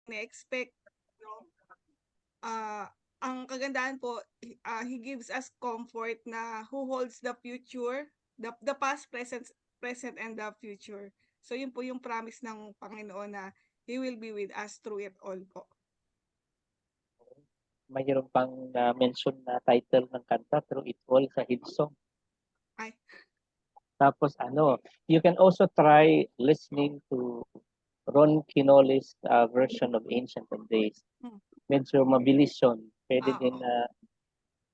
na-expect, no? Ang kagandahan po, he gives us comfort na who holds the future, the past, present and the future. So yun po yung promise ng Panginoon na He will be with us through it all po. Mayroon pang mention na title ng kanta, Through It All, sa Hillsong. Ay, Tapos you can also try listening to Ron Quinoli's version of Ancient of Days. hmm, Medyo mabilis yun. Pwede din oo. na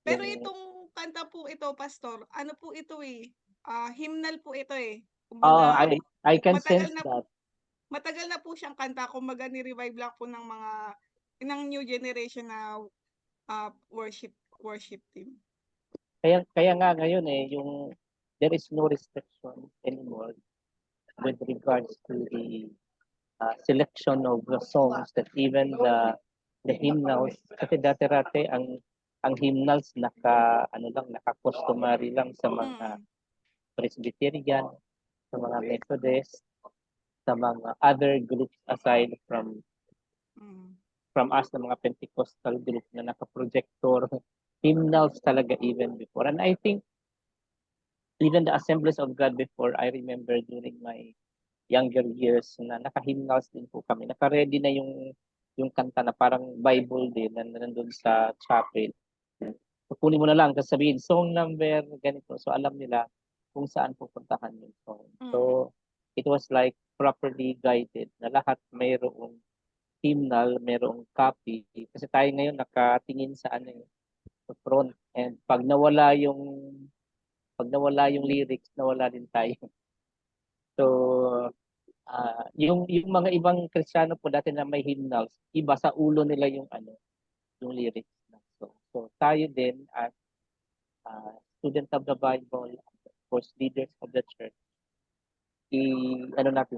Pero yung itong kanta po ito, pastor, ano po ito, hymnal po ito, oh, Kumbaga I can matagal sense na that. matagal na po siyang kanta, kumbaga ni-revive lang po ng new generation na, worship team. Kaya nga ngayon yung there is no restriction anymore with regards to the selection of the songs that even the hymnals, kasi dati-rate ang hymnals naka-customary lang sa mga Mm, Presbyterian, sa mga Methodist, sa mga other groups aside mm, from us na mga Pentecostal group na naka-projector hymnals talaga even before. And I think even the Assemblies of God before, I remember during my younger years na naka-hymnals din po kami. Naka-ready na yung kanta na parang Bible din na nandun sa chapel. So, kunin mo na lang, tapos sabihin, song number, ganito. So, alam nila kung saan pupuntahan yung song. mm, So, it was like properly guided na lahat mayroong hymnal, mayroong copy. Kasi tayo ngayon nakatingin sa sa front. And pag nawala yung lyrics, nawala din tayo. So, yung mga ibang Kristiyano po dati na may hymnals, iba sa ulo nila yung lyrics na song. So tayo din as student of the Bible, of course leaders of the church,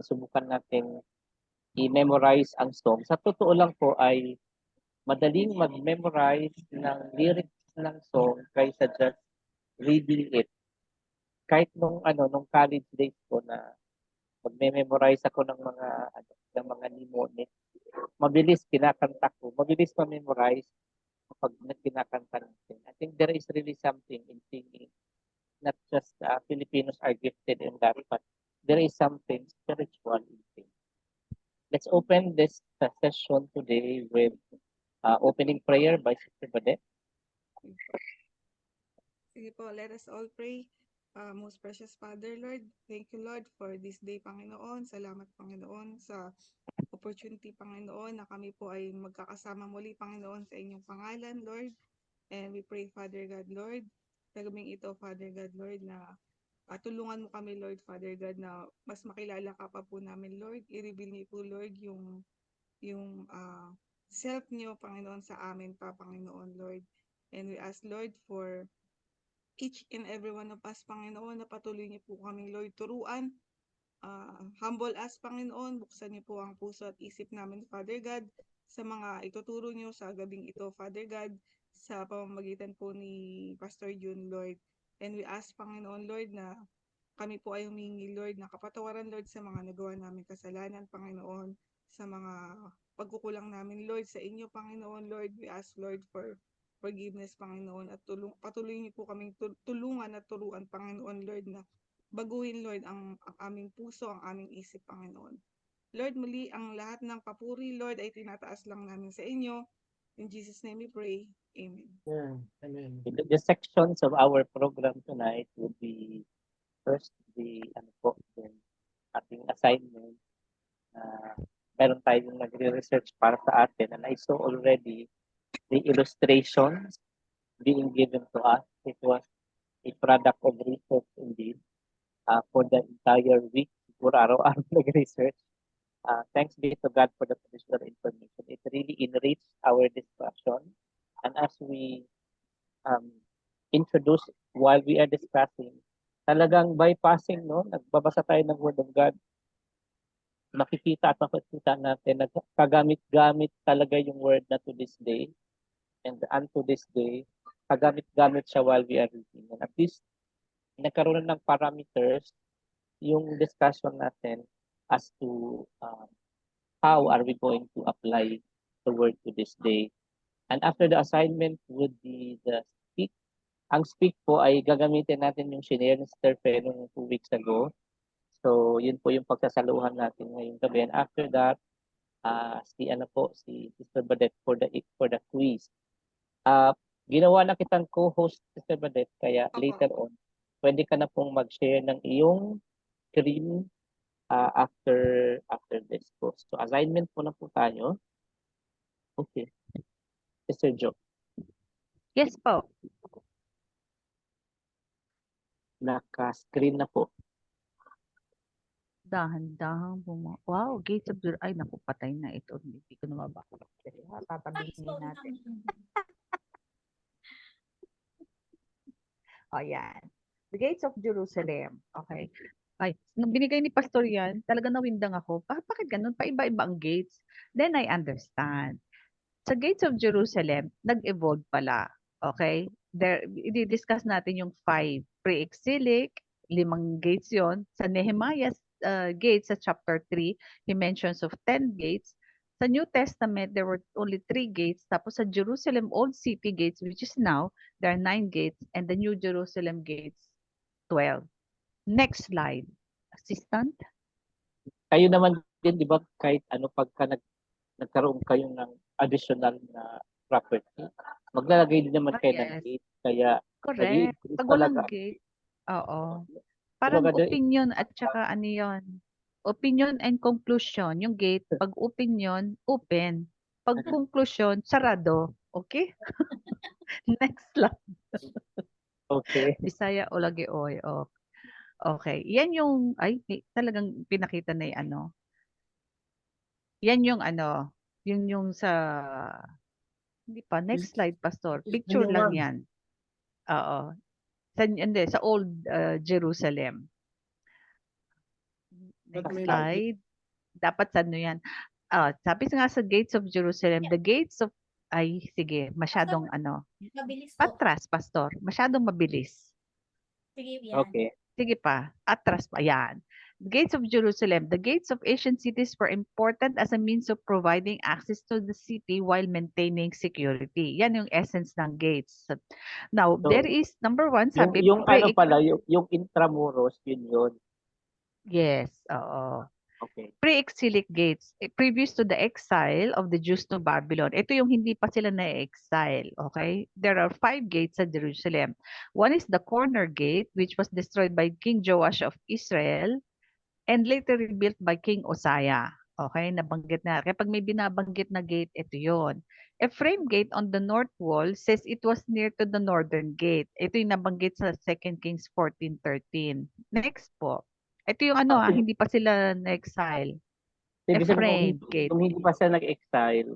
subukan natin i-memorize ang song. Sa totoo lang po ay madaling mag-memorize ng lyrics ng song kaysa just reading it. Kahit nung college days ko na magme-memorize ako ng mga mnemonic, mabilis kinakanta ko, mabilis ma-memorize kapag kinakanta natin. I think there is really something in singing. Not just Filipinos are gifted in that, but there is something spiritual in singing. Let's open this session today with opening prayer by Sister Badet. Sige po, let us all pray. Most precious Father, Lord, thank you, Lord, for this day, Panginoon. Salamat, Panginoon, sa opportunity, Panginoon, na kami po ay magkakasama muli, Panginoon, sa inyong pangalan, Lord. And we pray, Father God, Lord, sa gabing ito, Father God, Lord, na tulungan mo kami, Lord, Father God, na mas makilala ka pa po namin, Lord. I-reveal niyo po, Lord, yung self niyo, Panginoon, sa amin pa, Panginoon, Lord. And we ask, Lord, for each and every one of us, Panginoon, na patuloy niyo po kaming, Lord, turuan. Humble us, Panginoon. Buksan niyo po ang puso at isip namin, Father God, sa mga ituturo niyo sa gabing ito, Father God, sa pamamagitan po ni Pastor June, Lord. And we ask, Panginoon, Lord, na kami po ay humingi, Lord, na kapatawaran, Lord, sa mga nagawa namin kasalanan, Panginoon, sa mga pagkukulang namin, Lord, sa inyo, Panginoon, Lord. We ask, Lord, for forgiveness, Panginoon, at patuloy niyo po kaming tulungan at turuan, Panginoon, Lord, na baguhin, Lord, ang aming puso, ang aming isip, Panginoon. Lord, muli, ang lahat ng papuri, Lord, ay tinataas lang namin sa inyo. In Jesus' name we pray. Amen. Amen. The sections of our program tonight would be first the ating assignment. Meron tayong nagre-research para sa atin, and I saw already the illustrations being given to us. It was a product of research indeed for the entire week. Siguro araw-araw nag-research. Thanks be to God for the additional information. It really enriched our discussion. And as we introduce while we are discussing, talagang bypassing, no? Nagbabasa tayo ng Word of God, makikita at makikita natin na kagamit-gamit talaga yung word na to this day and unto this day, kagamit-gamit siya while we are reading. And at least, nagkaroon ng parameters yung discussion natin as to how are we going to apply the word to this day. And after the assignment would be the speak. Ang speak po ay gagamitin natin yung shinare ni Sister Fe nung 2 weeks ago. So, yun po yung pagsasaluhan natin ngayong gabi. And after that, si Sister Badet for the quiz. Ginawa na kitang co-host, Sister Badet, kaya later on, pwede ka na pong mag-share ng iyong screen after this po. So, assignment po na po tayo. Okay. Sister Jo, Yes po. naka-screen na po. Dahan-dahan wow, Gates of the... Ay, naku, patay na ito. Hindi ko na mabasa. Tatabihin natin. O, yan. The Gates of Jerusalem. Okay. Ay, nung binigay ni Pastor yan, talaga nawindang ako. Bakit ganun? Paiba-iba ang gates. Then I understand. Sa Gates of Jerusalem, nag-evolve pala. Okay? There, i-discuss natin yung 5 pre-exilic, 5 gates yon. Sa Nehemiah's gates sa chapter 3, he mentions of 10 gates. Sa New Testament, there were only 3 gates. Tapos sa Jerusalem Old City gates, which is now, there are 9 gates. And the New Jerusalem gates, 12. Next slide. Assistant? Kayo naman din, di ba, kahit ano, pagka nagkaroon kayo ng additional na property, maglalagay din naman kayo ng Yes. gate. Kaya, Correct. nag-i-increase Pag walang talaga. gate, oo. Parang Kumbaga, opinion at saka ano yun. Opinion and conclusion. Yung gate, pag opinion, open. Pag conclusion, sarado. Okay? Next slide. Okay. Bisaya o lagi oy. Oh. Okay. Yan yung, ay, talagang pinakita na yung ano. Yan yung ano, yun yung sa, hindi pa, next slide, Pastor. Picture lang yan. Oo. Hindi, sa Old Jerusalem. Next slide. Dapat sa ano yan. Sabi nga sa gates of Jerusalem, the gates of, ay, sige, masyadong ano. Mabilis po. Patras, Pastor. Masyadong mabilis. Sige, yan. Okay. Sige pa. Atras pa. Yan. The gates of Jerusalem. The gates of ancient cities were important as a means of providing access to the city while maintaining security. Yan yung essence ng gates. Now, So, there is, number 1, sabi, yung ano pala, yung intramuros, yun. yes, oo. Okay. Pre-exilic gates, previous to the exile of the Jews to Babylon. Ito yung hindi pa sila na-exile, okay? There are 5 gates sa Jerusalem. One is the corner gate, which was destroyed by King Joash of Israel and later rebuilt by King Uzziah. Okay, nabanggit na. Kapag may binabanggit na gate, ito yon. Ephraim gate on the north wall says it was near to the northern gate. Ito yung nabanggit sa 2 Kings 14:13. Next po. Ito yung ano, Okay. hindi pa sila na-exile. Ibig sabihin, Ephraim gate. kung hindi pa sila nag-exile,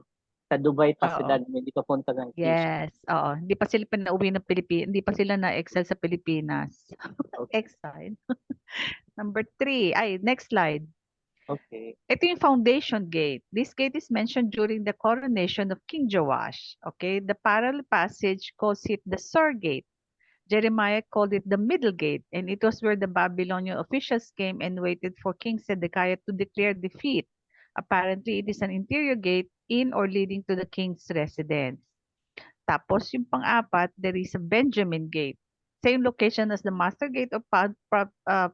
sa Dubai pa Oo. sila, hindi pa punta ng Yes, oo. Hindi pa sila pinauwi ng Pilipinas. Hindi pa sila na-exile sa Pilipinas. Okay. Exile. Number 3. Ay, next slide. Okay. Ito yung foundation gate. This gate is mentioned during the coronation of King Joash. Okay, the parallel passage calls it the Sur Gate. Jeremiah called it the Middle Gate, and it was where the Babylonian officials came and waited for King Zedekiah to declare defeat. Apparently, it is an interior gate in or leading to the king's residence. Tapos, yung pang-apat, there is a Benjamin Gate. Same location as the Master Gate or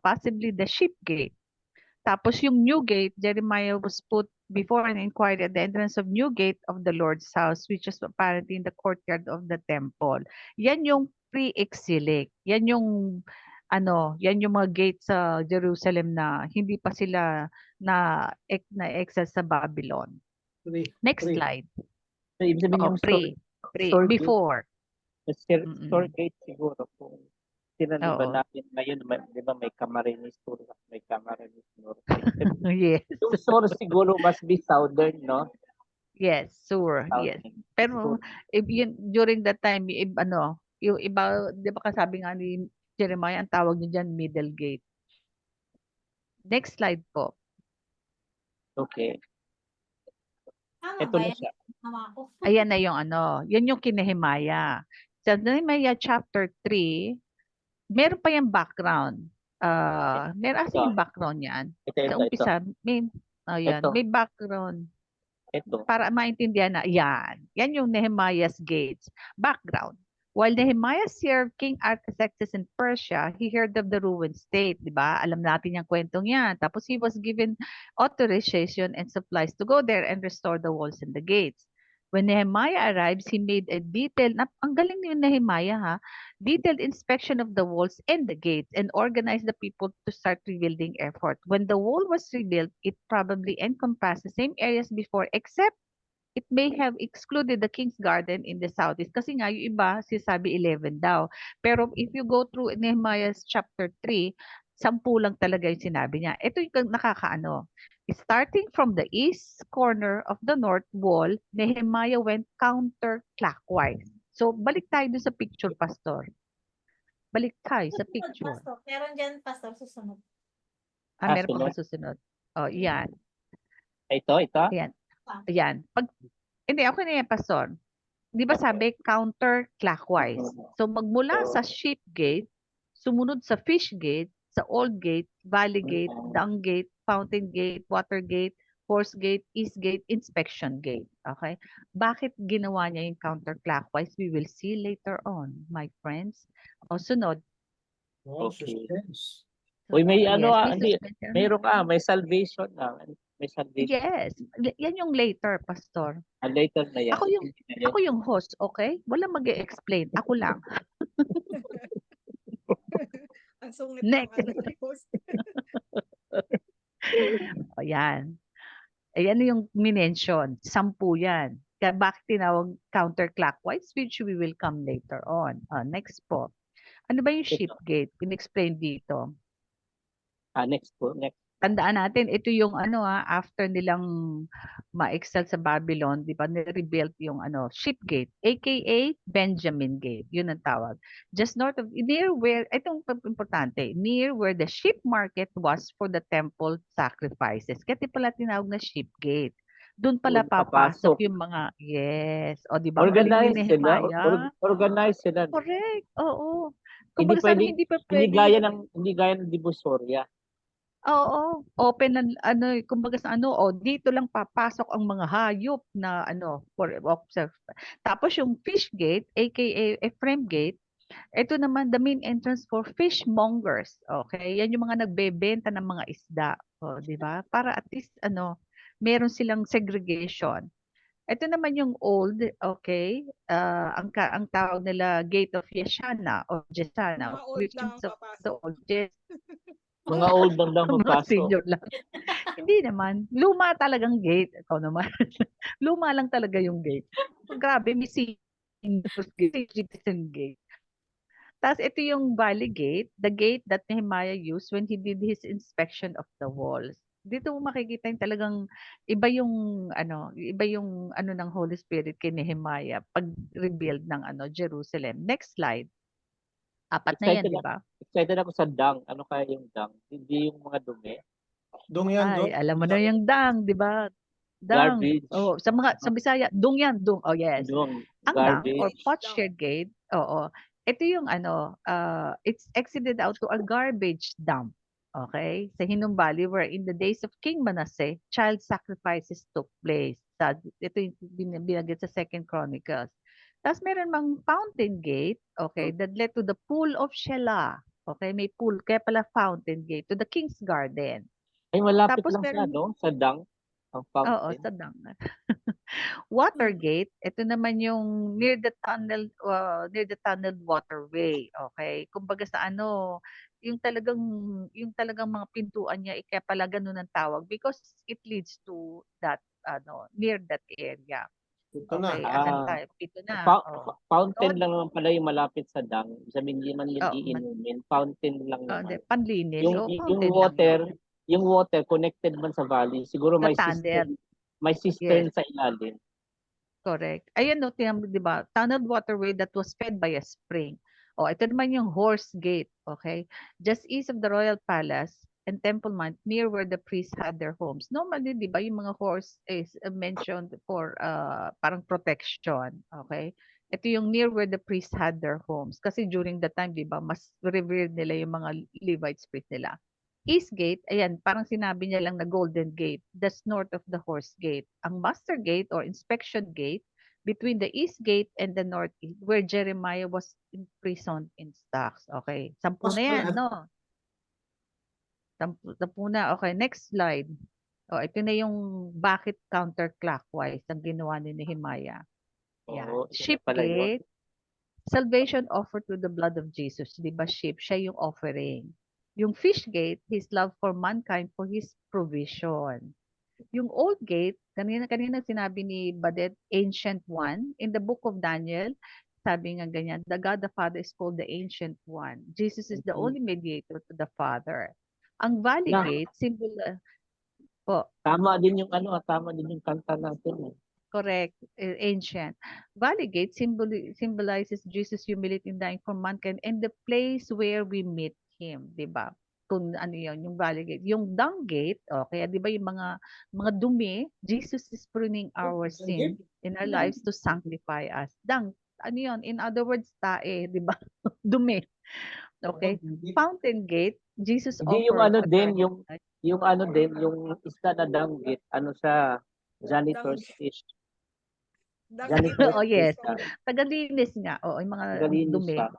possibly the Sheep Gate. Tapos yung new gate, Jeremiah was put before and inquired at the entrance of new gate of the Lord's house, which is apparently in the courtyard of the temple. Yan yung pre-exilic. Yan yung yan yung mga gate sa Jerusalem na hindi pa sila na-exile sa Babylon. Next slide. So, ibig sabihin yung Pre. store gate. Before. Store gate siguro kung sinaliban Oo. natin ngayon, di ba may Camarines Sur, may Camarines North. Yes. Yung Sur siguro must be southern, no? Yes, sure. Yes. Southern. Pero during that time, yung iba, di ba kasabi nga ni Jeremiah, ang tawag niyo dyan, middle gate. Next slide po. Okay. Tama Ito ba na yan? siya. Tama ako. Ayan na yung yan yung kinehemaya. Sa Nehemiah chapter 3, meron pa yung background. Meron yung background yan. Ito. Sa umpisa, Ayan, Ito, may background. ito. Para maintindihan na, yan. Yan yung Nehemiah's gates. Background. While Nehemiah served King Artaxerxes in Persia, he heard of the ruined state, di ba? Alam natin yung kwentong yan. Tapos he was given authorization and supplies to go there and restore the walls and the gates. When Nehemiah arrives, he made a detailed, ang galing ni Nehemiah ha, detailed inspection of the walls and the gates and organized the people to start rebuilding effort. When the wall was rebuilt, it probably encompassed the same areas before except it may have excluded the King's Garden in the southeast. Kasi nga, yung iba, sinasabi 11 daw. Pero if you go through Nehemiah's chapter 3, 10 lang talaga yung sinabi niya. Ito yung nakakaano. Starting from the east corner of the north wall, Nehemiah went counterclockwise. So, balik tayo dun sa picture, Pastor. Balik tayo sa Susunod, picture. Pastor. Meron dyan, Pastor, susunod. Meron pa ba Sunod. susunod? Oh, yan. Ito. Ayan. Ayan. Hindi, ako na yan, Pastor. Di ba sabi, counterclockwise. So, magmula sa sheep gate, sumunod sa fish gate, sa old gate, valley gate, dung gate, fountain gate, water gate, horse gate, east gate, inspection gate. Okay? Bakit ginawa niya yung counterclockwise? We will see later on, my friends. O, sunod. Wow, Okay. suspense. Uy, may Yes, ano, may hindi. suspension. Mayroon may salvation na. May salvation. Yes. Yan yung later, Pastor. Later na yan. Ako yung host, okay? Walang mag-e-explain. Ako lang. Ang sungit Next. ng ni host. O yan. Ayan yung minention. 10 yan. Kaya bakit tinawag counterclockwise, which we will come later on. Next po. Ano ba yung sheep gate? In-explain dito. Next po. Next. Tandaan natin, ito yung after nilang ma-excel sa Babylon, di ba, rebuilt yung sheep gate, aka Benjamin Gate. Yun ang tawag. Just north of, near where, itong importante, near where the sheep market was for the temple sacrifices. Kaya pala tinawag na sheep gate. Doon pala Doon papasok. papasok yung mga, yes. O, di ba? Ang galing Organized ni sila. Nehemiah. Organized sila. Correct. Oo. Hindi Kumbaga sabi, hindi pa hindi pwede. gaya ng Divisoria. Oo, open na kumbaga sa dito lang papasok ang mga hayop na for observe. Tapos yung fish gate, aka Ephraim gate, ito naman the main entrance for fishmongers. Okay? Yan yung mga nagbebenta ng mga isda, di ba? Para at least meron silang segregation. Ito naman yung old, okay? Ang tawag nila Gate of Yeshana or Jesana, Mga old which lang is ang of the papasok. oldest. Mga old lang daw Mga papasok. senior lang. Hindi naman. Luma talagang gate. Ikaw naman. Luma lang talaga yung gate. Grabe, may senior gate, citizen gate. Tapos ito yung Valley Gate, the gate that Nehemiah used when he did his inspection of the walls. Dito mo makikita yung talagang iba yung ng Holy Spirit kay Nehemiah pag rebuild ng Jerusalem. Next slide. 4 na yan, di ba? Excited ako sa dung. Ano kaya yung dung? Hindi yung mga dumi. Dung yan, Ay, dung. alam mo na yung dang, di ba? Dang. Garbage. Oh, sa Bisaya, dung yan, dung. Oh, yes. Dung. Ang dang or Garbage. potsherd gate, oo. Ito yung it's exited out to a garbage dump. Okay? Sa Hinnom Valley where in the days of King Manasseh, child sacrifices took place. Ito yung binagit sa Second Chronicles. Tapos meron mang fountain gate, okay, that led to the pool of Shelah. Okay, may pool, kaya pala fountain gate to the King's Garden. Ay, malapit Tapos lang meron, sa dung. Ang oo, fountain. sa dang. Watergate, ito naman yung near the tunnel waterway, okay? Kumbaga sa yung talagang mga pintuan niya kaya pala ganun ang tawag because it leads to that near that area. Ito na. Okay, Ah. asan tayo? Ito na. Fountain Sunod. lang naman pala yung malapit sa dung. Sabihin, hindi man yung Oo, iinumin. Fountain lang Hindi, naman. panlinis. Yung Fountain lang water, yun. yung water connected man sa valley. Siguro Sa may tunnel. system. May cistern Yes. sa ilalim. Correct. Ayan no, tingnan mo, di ba? Tunneled waterway that was fed by a spring. Ito naman yung horse gate, okay? Just east of the royal palace and Temple Mount, near where the priests had their homes. Normally, di ba, yung mga horse is mentioned for parang protection, okay? Ito yung near where the priests had their homes. Kasi during that time, di ba, mas revered nila yung mga Levites priest nila. East Gate, ayan, parang sinabi niya lang na Golden Gate. That's north of the Horse Gate. Ang Master Gate or Inspection Gate between the East Gate and the North Gate where Jeremiah was imprisoned in stocks. Okay. Sampu na yan, Pastor, no? Sampu na. Okay, next slide. Oh, ito na yung bakit counterclockwise ang ginawa ni Nehemiah. Yan. Oo, yun Sheep na pala yun. Gate, salvation offered to the blood of Jesus. Di ba sheep? Siya yung offering. Yung fish gate, his love for mankind for his provision. Yung old gate, kanina sinabi ni Badet, ancient one. In the book of Daniel, sabi nga ganyan, the God the Father is called the ancient one. Jesus is the only mediator to the Father. Ang valley Na, gate, symbol po, tama din yung tama din yung kanta natin. correct, ancient. Valley gate symbolizes Jesus' humility in dying for mankind and the place where we meet Him, di ba? Kung ano yun, yung valley gate. Yung dung gate, kaya di ba yung mga dumi, Jesus is pruning our sin in our lives to sanctify us. Dung, ano yun? In other words, tae, di ba? Dumi. Okay? Fountain gate, Jesus Hindi yung offered din, eternal life. yung din, yung isda na danggit, siya, janitor's fish. Janitor's Oh, fish yes. siya. Tagalinis nga. Oo, yung mga Galinis dumi. siya.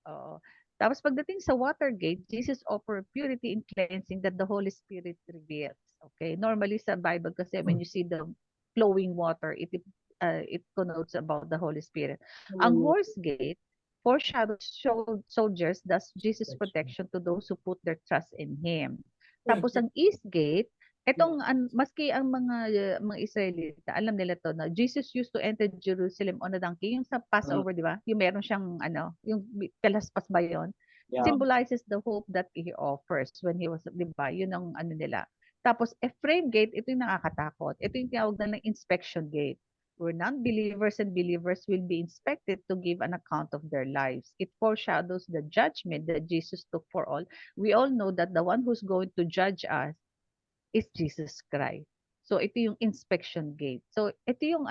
Oo. Tapos pagdating sa Watergate, Jesus offered purity and cleansing that the Holy Spirit reveals. Okay? Normally sa Bible kasi when you see the flowing water, it connotes about the Holy Spirit. Ang Horse Gate foreshadows soldiers, thus Jesus' protection to those who put their trust in Him. Tapos ang East Gate, maski ang mga Israelita, alam nila to na Jesus used to enter Jerusalem on a donkey. Yung sa Passover, di ba? Yung meron siyang yung kalaspas ba yun? Yeah. Symbolizes the hope that He offers when He was, di ba? Yun ang nila. Tapos, Ephraim Gate, ito yung nakakatakot. Ito yung tinawag na ng inspection gate, where non-believers and believers will be inspected to give an account of their lives. It foreshadows the judgment that Jesus took for all. We all know that the one who's going to judge us is Jesus Christ. So, ito yung inspection gate. So, ito yung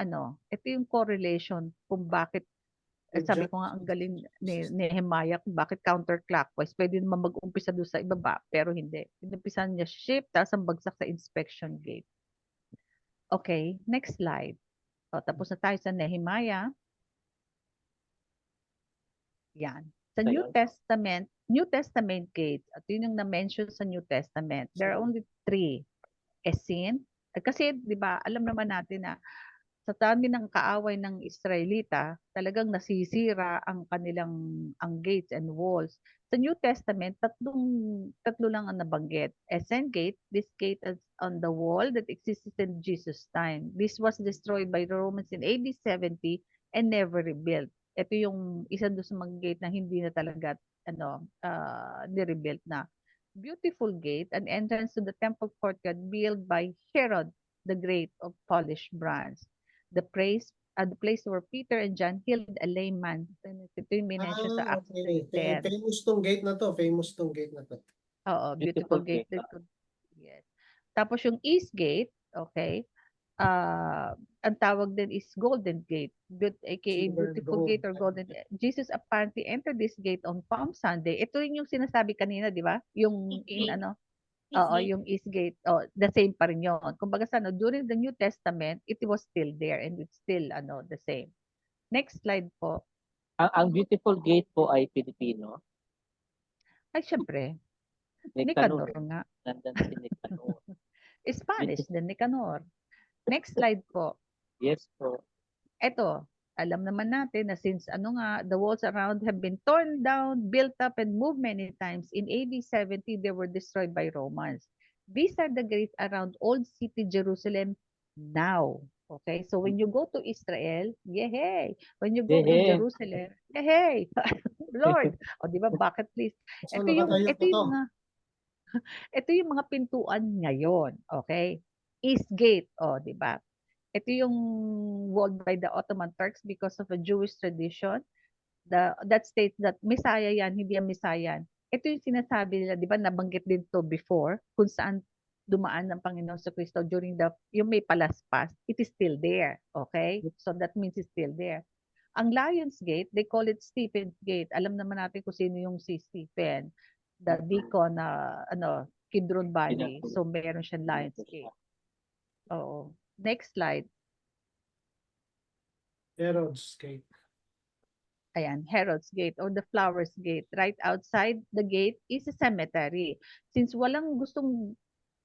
correlation kung bakit sabi ko nga ang galing ni Nehemiah kung bakit counterclockwise. Pwede naman mag-umpisa doon sa ibaba, pero hindi. Inumpisan niya shift, tapos ang bagsak sa inspection gate. Okay, next slide. Tapos na tayo sa Nehemiah. Yan. Sa New Testament gates, at yun yung na-mention sa New Testament, there are only 3. Esin. Kasi, di ba, alam naman natin na sa dami ng kaaway ng Israelita, talagang nasisira ang gates and walls. Sa New Testament, tatlo lang ang nabanggit. Essen Gate, this gate is on the wall that existed in Jesus' time. This was destroyed by the Romans in AD 70 and never rebuilt. Ito yung isa doon sa mga gate na hindi na talaga ni-rebuilt na. Beautiful gate, an entrance to the temple courtyard built by Herod the Great of polished bronze. The place where Peter and John healed a layman. Ito yung minensyon sa Acts Okay. 10. Famous tong gate na to. Oo, beautiful Beautiful gate. gate. Yes. Tapos yung East Gate, okay, ang tawag din is Golden Gate, aka Silver Beautiful Gold. Gate or Golden Gate. Jesus apparently entered this gate on Palm Sunday. Ito yung sinasabi kanina, di ba? Yung yung East Gate, the same pa rin yun. Kumbaga during the New Testament, it was still there and it's still the same. Next slide po. Ang beautiful gate po ay Pilipino. Ay, syempre, Nicanor. Nicanor nga. Nandan si Nicanor. Spanish din, Nicanor. Next slide po. Yes po. Eto, alam naman natin na since the walls around have been torn down, built up, and moved many times, in AD 70, they were destroyed by Romans. These are the gates around Old City Jerusalem now. Okay, so when you go to Israel, yehey! When you go to Yehey! Jerusalem, yehey! Lord! O di ba, bucket list. Ito yung mga pintuan ngayon. Okay? East Gate, di ba? Ito yung walled by the Ottoman Turks because of a Jewish tradition that states that Messiah yan, hindi yan Messiah. Ito yung sinasabi nila, di ba, nabanggit din to before, kung saan dumaan ng Panginoon sa Kristo during yung may palaspas, it is still there. Okay? So that means it's still there. Ang Lion's Gate, they call it Stephen's Gate. Alam naman natin kung sino yung si Stephen, the deacon Kidron Valley. Pinag- So meron siyang Lions Gate. Oo. Next slide. Herod's Gate. Ayan, Herod's Gate or the Flowers Gate. Right outside the gate is a cemetery. Since walang gustong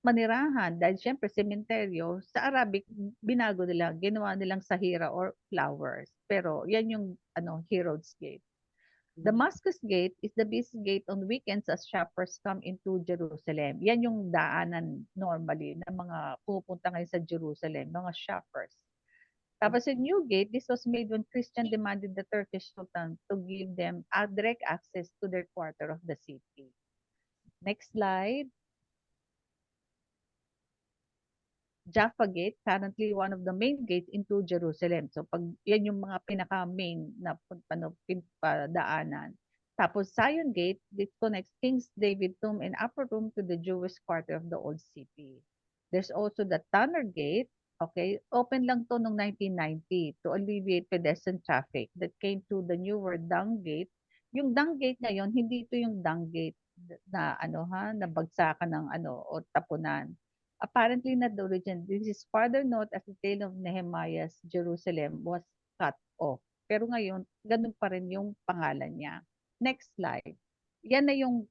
manirahan, dahil syempre sementeryo, sa Arabic, binago nila, ginawa nilang sahira or flowers. Pero yan yung Herod's Gate. Damascus Gate is the busy gate on weekends as shoppers come into Jerusalem. Yan yung daanan normally ng mga pupunta ngayon sa Jerusalem, mga shoppers. Tapos yung New Gate, this was made when Christian demanded the Turkish Sultan to give them a direct access to their quarter of the city. Next slide. Jaffa Gate, currently one of the main gates into Jerusalem. So pag yan yung mga pinaka-main na daanan. Tapos Zion Gate, this connects King's David Tomb and Upper Room to the Jewish quarter of the Old City. There's also the Tanner Gate. Okay, open lang to noong 1990 to alleviate pedestrian traffic that came to the newer Dung Gate. Yung Dung Gate ngayon, hindi ito yung Dung Gate na na bagsakan ng o tapunan. Apparently not the origin. This is farther north as the tale of Nehemiah's Jerusalem was cut off. Pero ngayon, ganun pa rin yung pangalan niya. Next slide. Yan na yung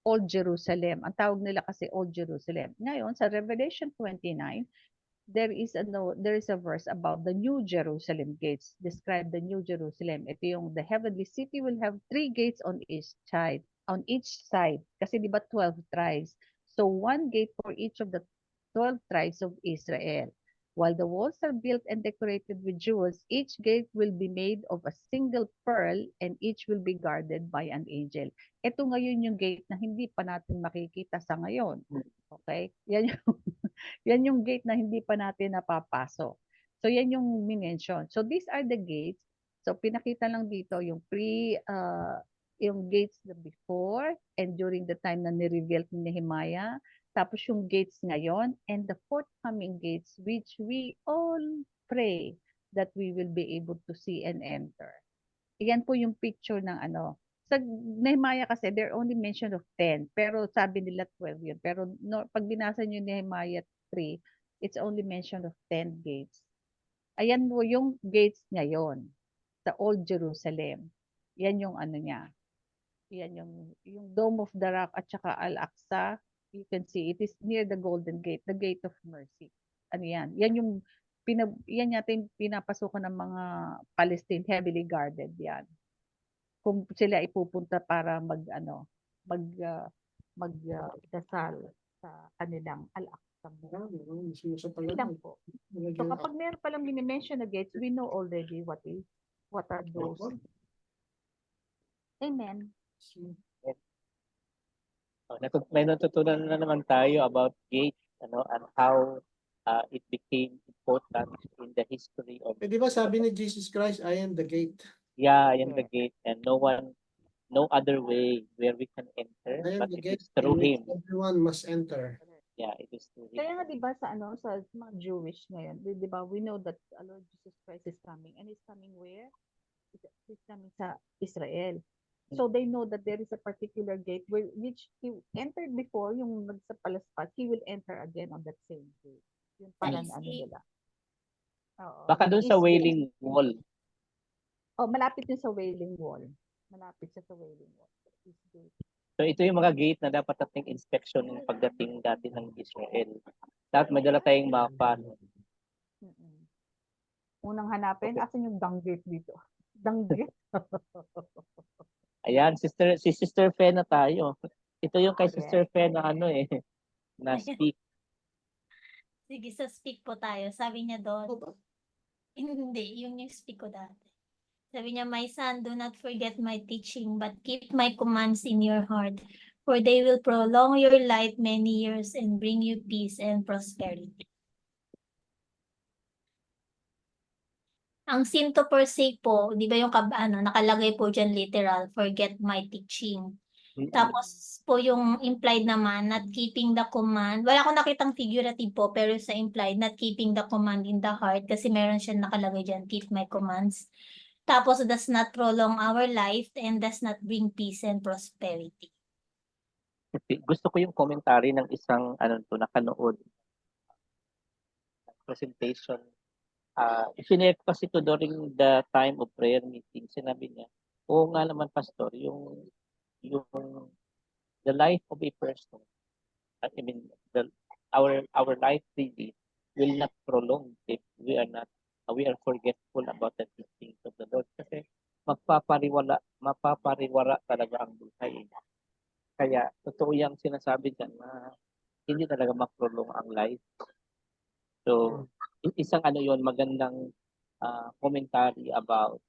Old Jerusalem. Ang tawag nila kasi Old Jerusalem. Ngayon, sa Revelation 29, there is a verse about the New Jerusalem gates. Describe the New Jerusalem. Ito yung the heavenly city will have 3 gates on each side. On each side. Kasi di ba 12 tribes. So 1 gate for each of the 12 tribes of Israel. While the walls are built and decorated with jewels, each gate will be made of a single pearl and each will be guarded by an angel. Ito ngayon yung gate na hindi pa natin makikita sa ngayon. Okay? Yan yung gate na hindi pa natin napapasok. So yan yung minention. So these are the gates. So pinakita lang dito yung yung gates na before and during the time na ni-reveal ni Nehemiah. Tapos yung gates ngayon and the forthcoming gates which we all pray that we will be able to see and enter. Iyan po yung picture ng Sa Nehemiah kasi, they're only mentioned of 10. Pero sabi nila 12 yun. Pero pag binasa nyo Nehemiah 3, it's only mentioned of 10 gates. Ayan po yung gates ngayon sa Old Jerusalem. Yan yung niya. Yan yung Dome of the Rock at saka Al-Aqsa. You can see it is near the Golden Gate, the Gate of Mercy. Ano yan? Yan yung yan natin pinapasukan ng mga Palestine, heavily guarded yan. Kung sila ipupunta para magdasal sa kanilang Al-Aqsa. Lang po. So kapag meron palang mini-mention na gates, we know already what are those. Amen. May natutunan na naman tayo about gate, and how it became important in the history of. Di ba sabi ni Jesus Christ, I am the gate. Yeah, I am the gate, and no other way where we can enter, I am but the it gate is through in which Him. everyone must enter. Yeah, it is through Him. Kaya nga 'di ba sa mga Jewish ngayon, 'di ba? We know that Lord Jesus Christ is coming and He's coming where? He's coming sa Israel. So they know that there is a particular gate which He entered before, yung nagsapalaspas, He will enter again on that same gate. Yung parang nila. Oo. Baka doon sa Wailing Wall. Oh, malapit yun sa Wailing Wall. Malapit siya sa Wailing Wall. So ito yung mga gate na dapat nating inspection ng pagdating dati ng Israel. Dapat may dala tayong mapa. Unang hanapin, asan yung dung gate dito? Dung gate? Ayan, si Sister Fe na tayo. Ito yung kay Sister Fe na na speak. Sige, sa speak po tayo. Sabi niya doon, hindi, yung speak ko dati. Sabi niya, my son, do not forget my teaching, but keep my commands in your heart, for they will prolong your life many years and bring you peace and prosperity. Ang sin to forsake po, di ba yung nakalagay po dyan literal, forget my teaching. Tapos po yung implied naman, not keeping the command. Wala akong nakitang figurative po, pero sa implied, not keeping the command in the heart, kasi meron siya nakalagay dyan, keep my commands. Tapos does not prolong our life and does not bring peace and prosperity. Gusto ko yung commentary ng isang nakanood presentation. Isinare kasi ito during the time of prayer meeting. Sinabi niya, oo nga naman pastor, yung the life of a person, I mean our life really will not prolong if we are forgetful about the teachings of the Lord. Kasi mapapariwara talaga ang buhay. Kaya totoo yung sinasabi dyan na hindi talaga maprolong ang life. So, isang magandang commentary about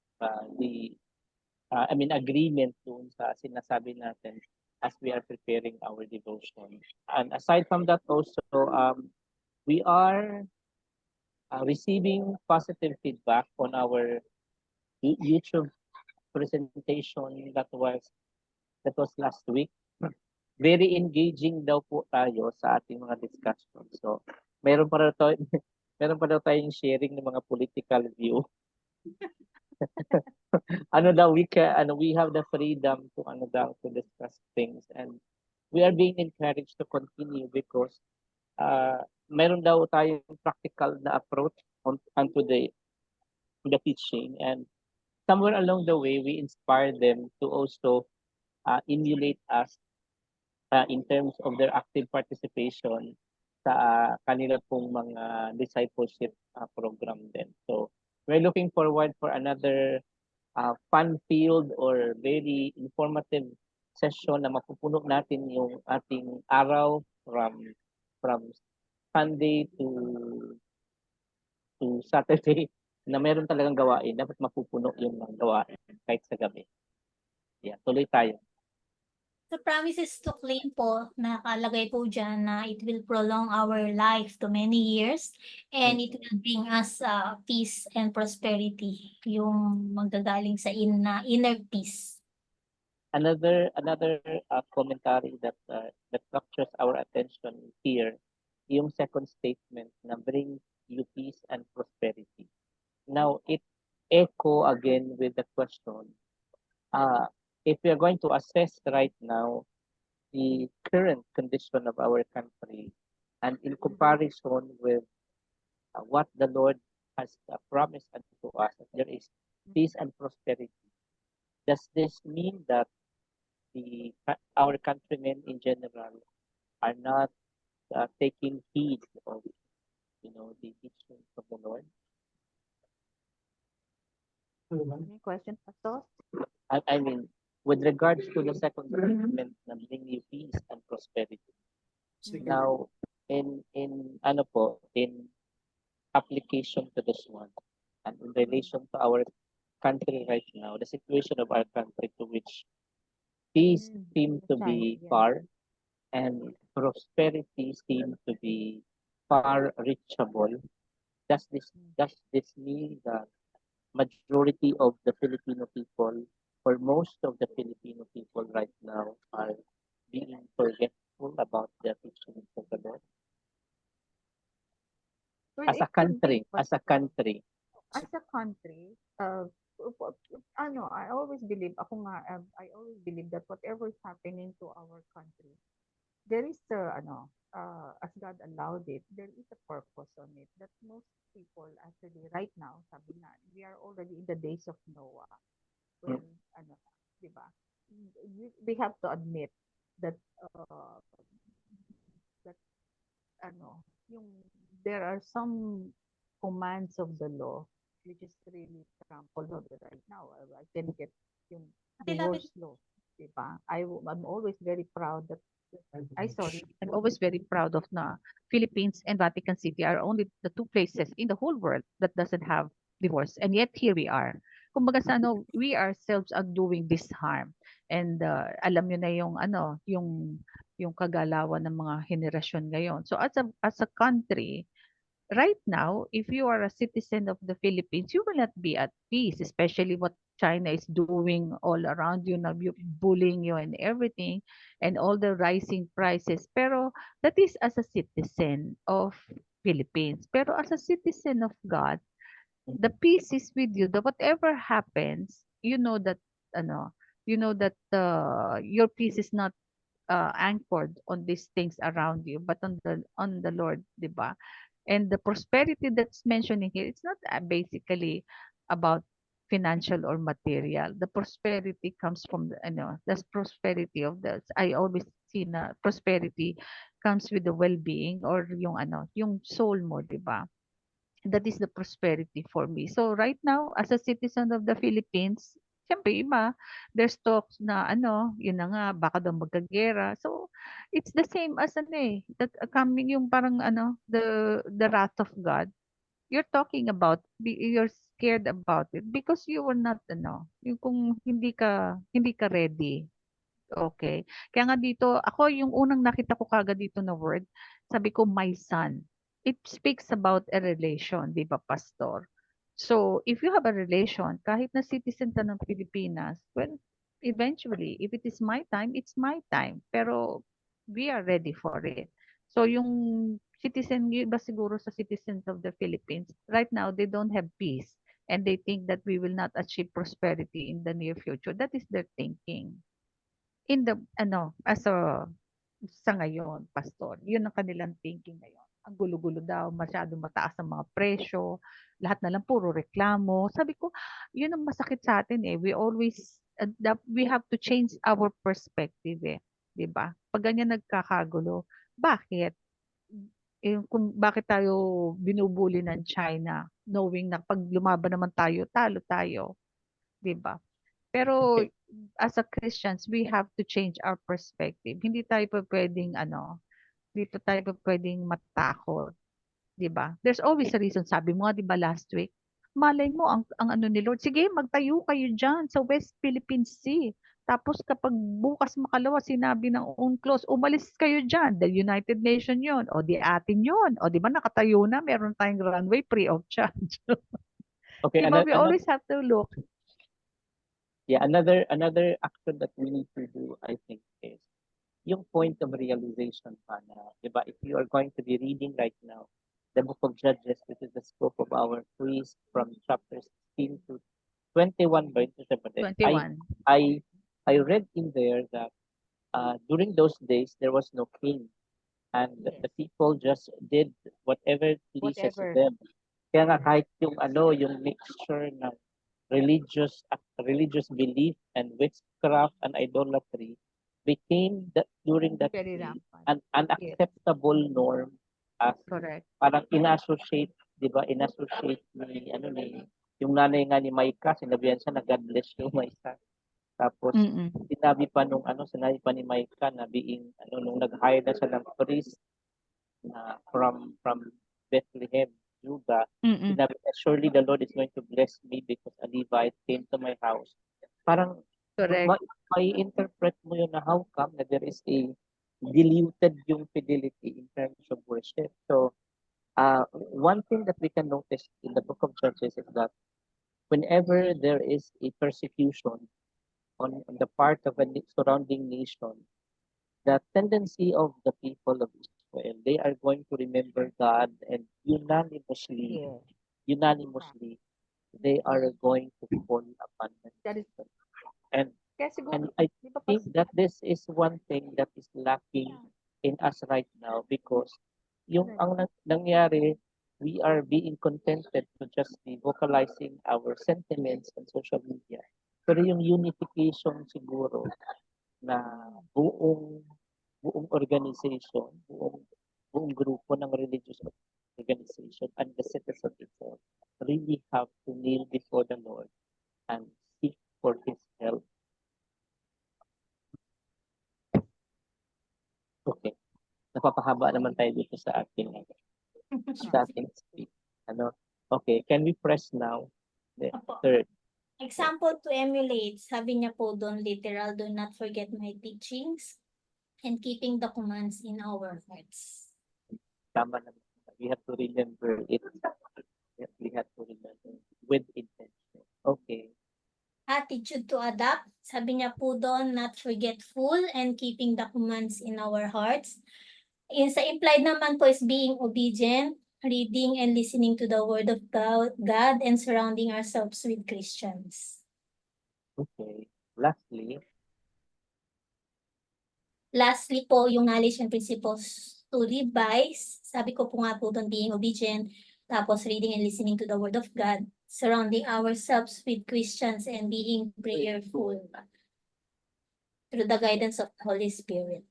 agreement dun sa sinasabi natin as we are preparing our devotion. And aside from that also, we are receiving positive feedback on our YouTube presentation that was last week. Very engaging daw po tayo sa ating mga discussion. So, meron pa daw tayong sharing ng mga political view. We have the freedom to discuss things, and we are being encouraged to continue because meron daw tayong practical na approach onto the teaching, and somewhere along the way we inspire them to also emulate us in terms of their active participation sa kanila pong mga discipleship program din. So we're looking forward for another fun-filled or very informative session na mapupuno natin yung ating araw from Sunday to Saturday na meron talagang gawain. Dapat mapupuno yung mga gawain kahit sa gabi. Yeah, tuloy tayo. The promises to claim po, nakalagay po dyan na it will prolong our life to many years and it will bring us peace and prosperity, yung magagaling sa inner peace. Another commentary that captures our attention here, yung second statement na bring you peace and prosperity. Now, it echo again with the question, if we are going to assess right now the current condition of our country and in comparison with what the Lord has promised unto us, that there is peace and prosperity, does this mean that our countrymen in general are not taking heed of the teachings of the Lord? Any question, Pastor? I mean, with regards to the second statement na bring you peace and prosperity. Sige. Now, in application to this one, and in relation to our country right now, the situation of our country to which peace seems to be far and prosperity seems to be far reachable, does this mean that majority of the Filipino people or most of the Filipino people right now are being forgetful about the teachings of the Lord? Well, As a it could be, country, as a Pastor. country. As a country, I always believe, I always believe that whatever is happening to our country, there is as God allowed it, there is a purpose on it. That most people actually right now, sabi na, we are already in the days of Noah. When, di ba? We have to admit that there are some commands of the law which is really trampled on right now. I can get yung divorce law, di ba? I'm always very proud that I'm always very proud of na Philippines and Vatican City are only the two places in the whole world that doesn't have divorce, and yet here we are. Kumbaga sa we ourselves are doing this harm, and alam nyo na yung kagalawan ng mga henerasyon ngayon. So as a country, right now, if you are a citizen of the Philippines, you will not be at peace, especially what China is doing all around you, now bullying you and everything, and all the rising prices. Pero that is as a citizen of Philippines. Pero as a citizen of God, the peace is with you. That whatever happens, you know that your peace is not anchored on these things around you, but on the Lord, 'di ba? And the prosperity that's mentioning here, it's not basically about financial or material. The prosperity comes from the prosperity of the, I always see na prosperity comes with the well-being or yung soul mo, 'di ba? That is the prosperity for me. So right now, as a citizen of the Philippines, siyempre iba, there's talks na yun na nga, baka daw magkagera. So it's the same as that coming yung parang the wrath of God. You're talking about, you're scared about it because you were not yung kung hindi ka ready. Okay. Kaya nga dito, ako yung unang nakita ko kagad dito na word, sabi ko, my son. It speaks about a relation, di ba, Pastor? So, if you have a relation, kahit na citizen ka ng Pilipinas, well, eventually, if it is my time, it's my time. Pero, we are ready for it. So, yung citizen, yung iba siguro sa citizens of the Philippines, right now, they don't have peace. And they think that we will not achieve prosperity in the near future. That is their thinking in the as a sa ngayon, pastor. Yun ang kanilang thinking ngayon. Ang gulo-gulo daw, masyadong mataas ang mga presyo, lahat na lang puro reklamo. Sabi ko, yun ang masakit sa atin eh. We always we have to change our perspective eh, 'di ba? Pag ganyan nagkakagulo, bakit? Kung bakit tayo binubuli ng China knowing na pag lumaban naman tayo, talo tayo, 'di ba? Pero Okay. as a Christians, we have to change our perspective. Hindi tayo pa pwedeng dito tayo pa pwedeng matakot, 'di ba? There's always a reason. Sabi mo nga 'di ba last week, malay mo ang ni Lord, sige magtayo kayo diyan sa West Philippine Sea. Tapos kapag bukas makalawa sinabi ng UNCLOS, umalis kayo diyan. The United Nation 'yon o di atin 'yon. O di ba nakatayo na, meron tayong runway free of charge. Okay, 'Di ba we always have to look. yeah, another action that we need to do, I think, is yung point of realization pa na, di ba, if you are going to be reading right now, the book of Judges, which is the scope of our quiz from chapter 16 to 21 ba ito siya ba din? 21. I read in there that during those days, there was no king. And Yes. the people just did whatever pleases Whatever. them. Kaya nga kahit yung mixture ng religious belief and witchcraft and idolatry became during that Very day rampant. an unacceptable norm as Correct. parang inassociate, 'di ba? Inassociate ni yung nanay nga ni Micah, sinabihan siya na God bless you, Micah. Tapos Mm-mm. sinabi pa ni Micah na nung nag-hire na siya ng priest na from Bethlehem, Judah, Mm-mm. sinabi niya, surely the Lord is going to bless me because a Levite came to my house. Parang Correct. may interpret mo yun na how come na there is a diluted yung fidelity in terms of worship. So, one thing that we can notice in the book of Judges is that whenever there is a persecution on the part of a surrounding nation, the tendency of the people of Israel, they are going to remember God and unanimously, they are going to fall upon That is them. And kaya siguro, and I di ba think that this is one thing that is lacking in us right now because yung ang nangyari, we are being contented to just be vocalizing our sentiments on social media. Pero yung unification siguro na buong organization, buong grupo ng religious organization and the citizen itself really have to kneel before the Lord and seek for His help. Okay. Napapahaba naman tayo dito sa ating speak. Okay, can we press now the Opo. third? Example to emulate, sabi niya po doon literal, do not forget my teachings and keeping the commands in our hearts. Tama naman. We have to remember it. We have to remember with intention. Okay. Attitude to adapt, sabi niya po doon, not forgetful and keeping the commands in our hearts. Sa implied naman po is being obedient, reading and listening to the word of God and surrounding ourselves with Christians. Okay. Lastly, Lastly po, yung knowledge and principles to live by. Sabi ko po nga po doon, being obedient, tapos reading and listening to the word of God, surrounding ourselves with Christians and being prayerful through the guidance of the Holy Spirit.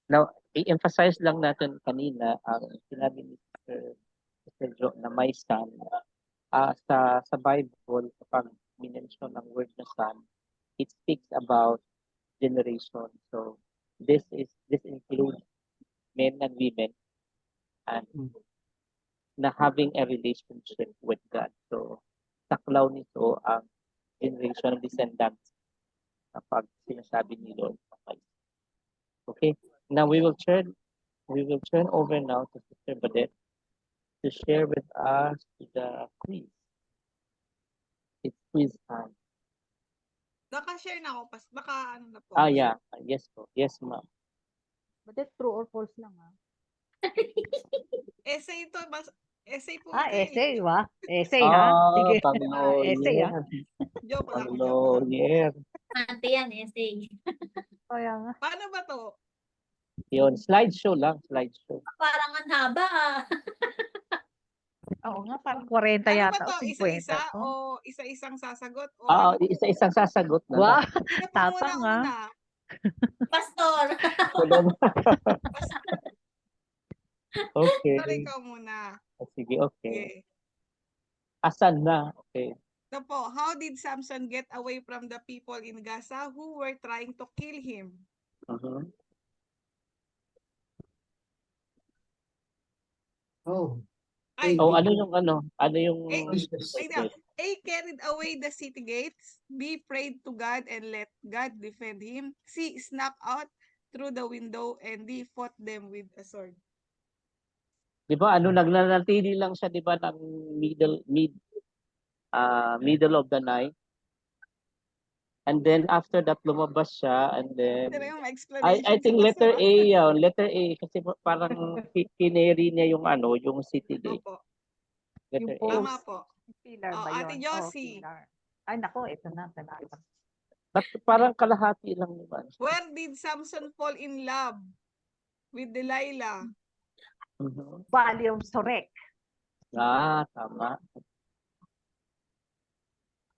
Now, i-emphasize lang natin kanina ang sinabi ni Mr. Joe na may son. Sa Bible, kapag minention ng word na son, it speaks about generation. So, this includes men and women and na having a relationship with God. So, saklaw nito ang generation of descendants kapag sinasabi ni Lord. Okay, now we will turn over now to Sister Badet to share with us the quiz. It's quiz time. Naka-share na ako, baka ano na po. Yeah. Yes po. Yes, ma'am. But that's true or false lang ah. Essay ito, essay po Ah, ito eh. essay ba? Essay ha? Sige. Essay Pang-lawyer. ah. Joke lang, joke lang. Pang-lawyer. Ate yan, essay. Kaya nga. Paano ba to? Yun, slideshow lang, slideshow. Parang ang haba ah. Oo nga, parang 40 Ano ba yata to? o 50. Isa-isa to. o isa-isang sasagot? O Oo, ano? isa-isang sasagot na Wow, lang. Sino po tapang ah. una? Pastor. Okay. Sorry, ikaw muna. Sige, okay. Okay. Asan na? Okay. Ito po, how did Samson get away from the people in Gaza who were trying to kill him? Mhm. Oh, Ay, Oh, ano yung ano? Ano yung Jesus. ay, no. A, carried away the city gates. B, prayed to God and let God defend him. C, snuck out through the window. And D, fought them with a sword. 'Di ba ano nagnanatili lang siya 'di ba ng middle of the night. And then after that lumabas siya and then Ito na yung I explanation think sa letter basa. A yun, letter A kasi parang kineri niya yung ano, yung city gate. Opo. Letter Yung A. Tama po. Pillar Oh, ba Ate yun? Josie. Pillar. Ay, nako, ito na. Talaga. But parang kalahati lang naman. Where did Samson fall in love with Delilah? Mhm. Valley of Sorek. Tama.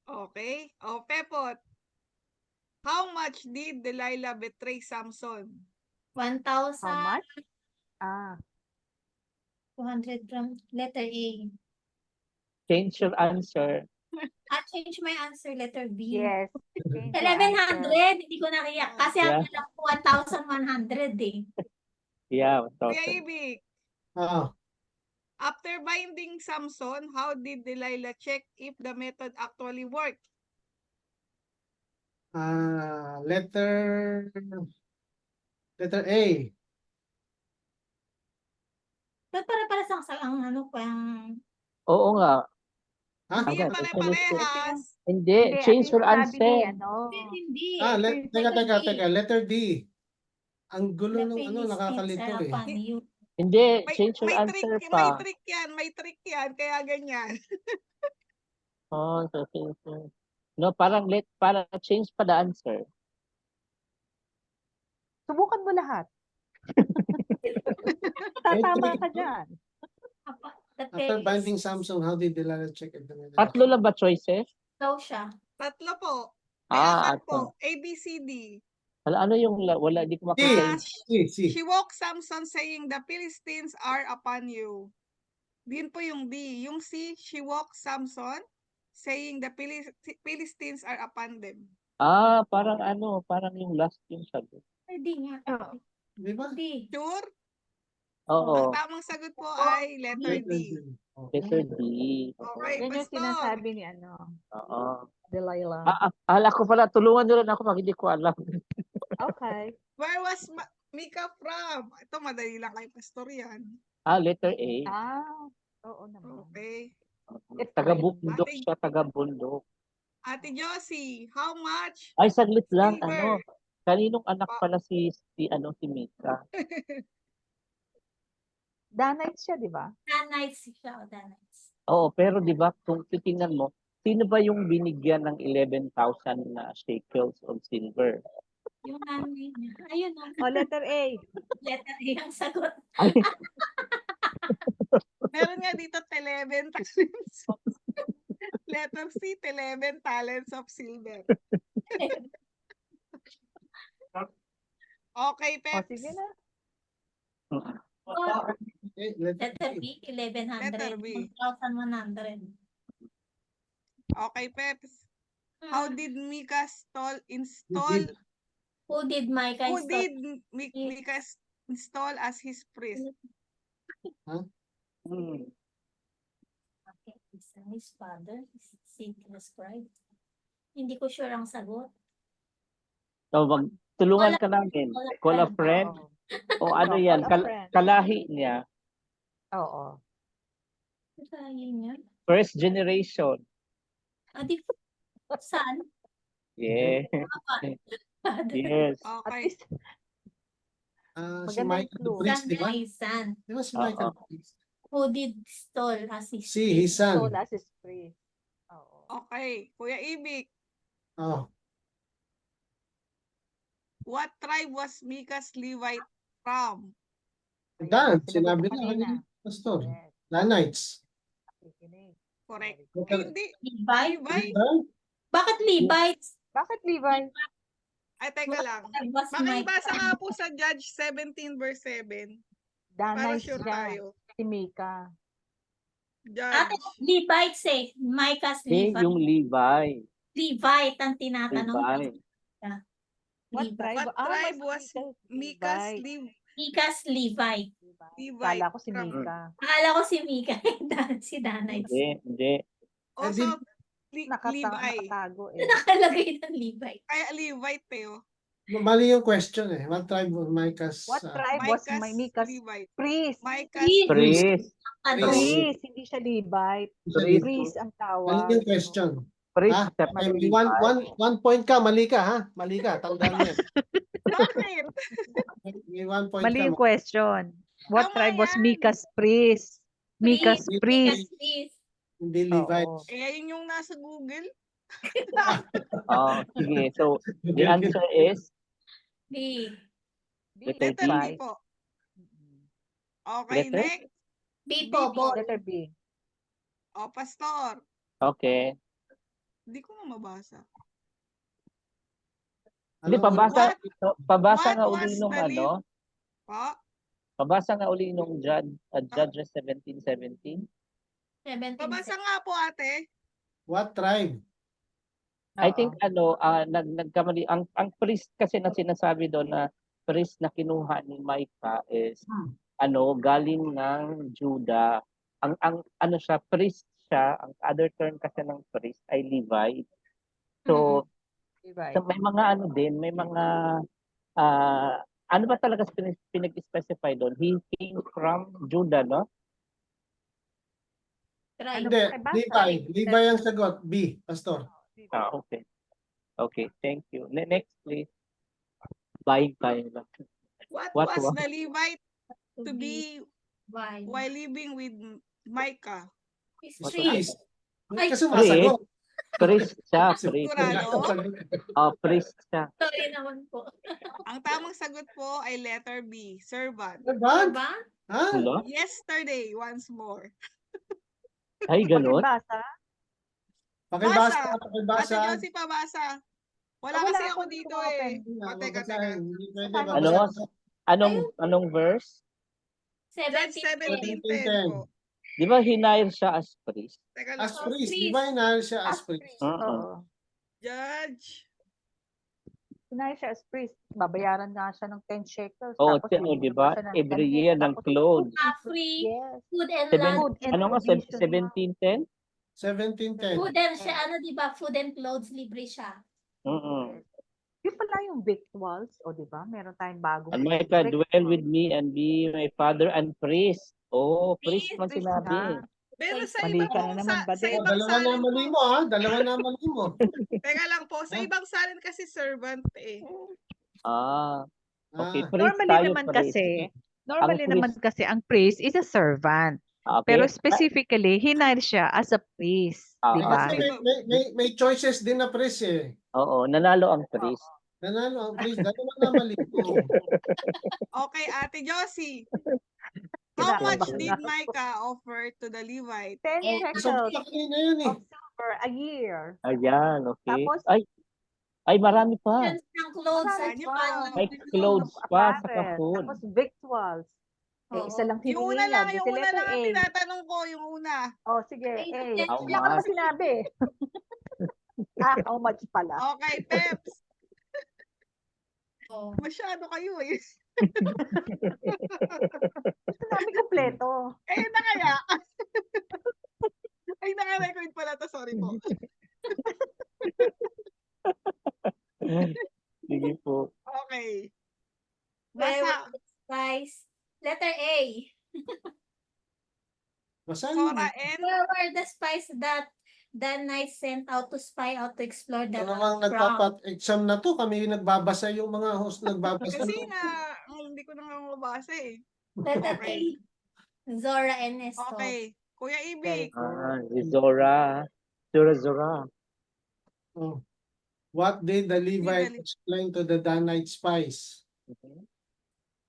Okay. O, Pepot. How much did Delilah betray Samson? 1,200 How much? Ah, from letter A. Change your answer. Change my answer, letter B. yes. Change your answer. 1,100, hindi ko nakiyak. Kasi Yeah. ang alam ko 1,100 eh. Yeah, Kuya 1,000. Ibig, Ah, after binding Samson, how did Delilah check if the method actually worked? letter A. Ba't para sa ang ano pang Oo nga. Ha? Hindi yan Hanggang pare-parehas. Hindi, change your answer. hindi. Teka. Letter D. Ang gulo The ng ano, Philistines nakakalito are eh. upon you. Hindi, May, change your may answer trick, pa. may trick yan, kaya ganyan. Oh, so. No, parang change pa the answer. Subukan mo lahat. Tatama ka dyan. The After binding Philistines. Samson, how did Delilah check if the method? Tatlo lang ba choices? Daw siya. Tatlo po. Ay, apat po. Ato. A, B, C, D. Ano yung wala, di ko makita yung... C. She woke Samson saying, the Philistines are upon you. Din po yung D. Yung C, she woke Samson saying, the Philistines are upon them. Parang yung last yung sagot. Hindi nga. Di ba? Hindi. Sure? Oo, Ang tamang sagot po ay letter D. letter D. Okay, Yan yung Pastor. sinasabi ni Oo. Delilah. Ala ko pala, tulungan nyo rin ako pag hindi ko alam. Okay. Where was Mika from? Ito, madali lang kay Pastor yan. Letter A. Oo naman. Okay. Taga-bundok Ate- siya, taga-bundok. Ate Josie, how much? Ay, saglit lang, Silver. kaninong anak pala si Mika? Danites siya, di ba? Danites siya. Danites. Oo, pero di ba, kung titingnan mo, sino ba yung binigyan ng 11,000 na shekels of silver? Yung nanay niya. Ayun o. O, letter A. Letter A ang sagot. Ay, Meron nga dito 11 talents. Letter C, 11 talents of silver. Okay, O, Peps. sige na. Okay, letter Letter B. B, 1100. Letter B. 1,100. Okay, Peps. How did Mika install? Who did Micah Who install? did Mika install as his priest? hmm. Okay, his father, Saint Scribe. Hindi ko sure ang sagot. So, tulungan Call a ka namin. call a Call a friend. friend. Oo. O ano Oh, yan? call a friend. Kalahi niya. Oo. Kaya niya. First generation. Di son? Yeah. Father. Yes. At Okay. least, Si maganda yung Michael the clue. priest, Son di ba? niya is son. Di ba si Michael Oo. the priest? Who did install as his Si his son. Soul as his priest. Oo. Okay. Kuya Ibik, Oh, what tribe was Mika's Levite from? Dan, Sinagot sinabi ko na kanina. kanina, Pastor. Yes. Lanites. Nakikinig. Correct. Very good. Ay, hindi. Levi? Levi? Dan? Bakit Levites? Bakit Levi? Ay, teka lang. Was Makibasa nga po sa Judge 17 verse 7. Para Danay sure siya. tayo. Si Mika. Ate, Judge. Levites eh. Micah's Hindi, Levi. yung Levi. Levite ang tinatanong. Levi. What Levi. tribe? What tribe mas was Mika's Mika's Levi. Micah's Levi. Levite? Kala ko si from? Mika. Akala ko si Mika. Si Danay. Hindi. Also, Levi. Nakatago eh. Nakalagay ng Levi. Kaya Levite eh. Oh. Mali yung question eh. What tribe was Micah's? What tribe was Mika's Levite. priest? Micah's Priest. Ano? Priest. Priest, hindi siya Levite. Priest. Priest ang Mali tawag. yung question. Priest. Ha? Mali. May one point ka, mali ka ha? Mali ka, tandaan mo yan. Bakit? May 1 point Mali ka. yung question. What Tama tribe was yan. Mika's priest? Mika's Priest. priest. Please. Hindi Levite. Oo. Eh, yun yung nasa Google. Oh, sige. So, the answer is B. Letter Letter B D. po. Okay, Letter? next. B B po. po. Letter B. O, Pastor. Okay. Hindi ko na mabasa. Hindi, Ano, pabasa nga What uli was nung the ano. Po? Pabasa nga uli nung Judges 17:17. 17. Babasa nga po, ate. What tribe? I think nagkamali ang priest kasi na sinasabi doon na priest na kinuha ni Micah is galing ng Judah. Ang ano siya, priest siya, ang other term kasi ng priest ay Levite. So, Levite. may mga may mga ano ba talaga pinag-specify doon? He came from Judah, no? Tribe. Hindi, Basta. Levi ang sagot. B, Pastor. Okay. Okay, thank you. Next, please. Buying time lang. What What was was? the Levite to be Why? while living with Micah? History. Priest. Ay, Kasi masagot. Priest siya, priest. Sigurado? Priest siya. Sorry naman po. Ang tamang sagot po ay letter B, servant. Diba? Diba? Ha? Hello? Yesterday, once more. Ay, ganun? Basa. Pakibasa. Ate Pakibasa. Josie, pabasa. Wala Wala kasi ako ako dito dito open. eh. O, teka. Hindi pwede. Ano? Babasa. Anong verse? Judge 17. 17:10 po. Di ba hinire siya as priest? Teka lang. As priest. Di ba hinahal siya as priest? Oo. Judge. Sinay siya as priest. Babayaran nga siya ng 10 shekels. Oh, Tapos di ba? bibigyan siya ng Every damit. year ng Tapos clothes. Free Yes. food and Seven, land. Food and ano nga, provision. 1710? 1710. Food and siya, di ba? Food and clothes, libre siya. Yung pala yung victuals. O, di ba? Meron tayong bagong And Micah, dwell with me and be my father and priest. Oh, priest man priest sinabi. nga. Pero sa Mali ibang ka na naman, sa Bading. ibang Dalawa na salin mali po. mo ha? Dalawa na mali mo. Teka lang po, sa ibang salin kasi servant eh. Okay, Ah. priest Normally tayo, naman priest. kasi, naman kasi ang priest is a servant. Okay. Pero specifically, hinire siya as a priest. Ah, Di ba? Kasi may choices din na priest eh. Oo, nanalo ang priest. Nanalo ang priest. Dalawa na maligo. Okay, Ate Josie. How much Kinakabahan did ako. Micah offer to the Levite? 10 Eh, shekels Sabi kanina yun eh. of silver a year. Ayan, okay. Tapos, Ay, marami pa. Yan ng clothes marami at Ano pa. pa? May Ano? clothes Of pa, saka apparel. food. Tapos victuals. Eh, isa Oo. lang Yung hiningi una niya. lang, Di yung si una letter lang ang A. tinatanong ko, yung una. Oh, sige, Ay, A. yan How Wala ka naman much? sinabi. How much pala? Okay, Peps. Oo. Masyado kayo eh. Gusto namin kompleto. Eh, na kaya? Ay, naka-record pala to. Sorry po. Sige po. Okay. Where Basa. were the spies? Letter A. Basahin mo. Sora N. Where were the spies that the knights sent out to spy out to explore the Ito namang ground? nagpapat-exam na to. Kami nagbabasa yung mga host nagbabasa. Kasi hindi ko na nga mabasa eh. Letter A. Okay. Zora and Nestor. Okay. Kuya Very Ibig. good. Si Zora. Zora. Oh. What did the Levite Legally. explain to the Danite spies?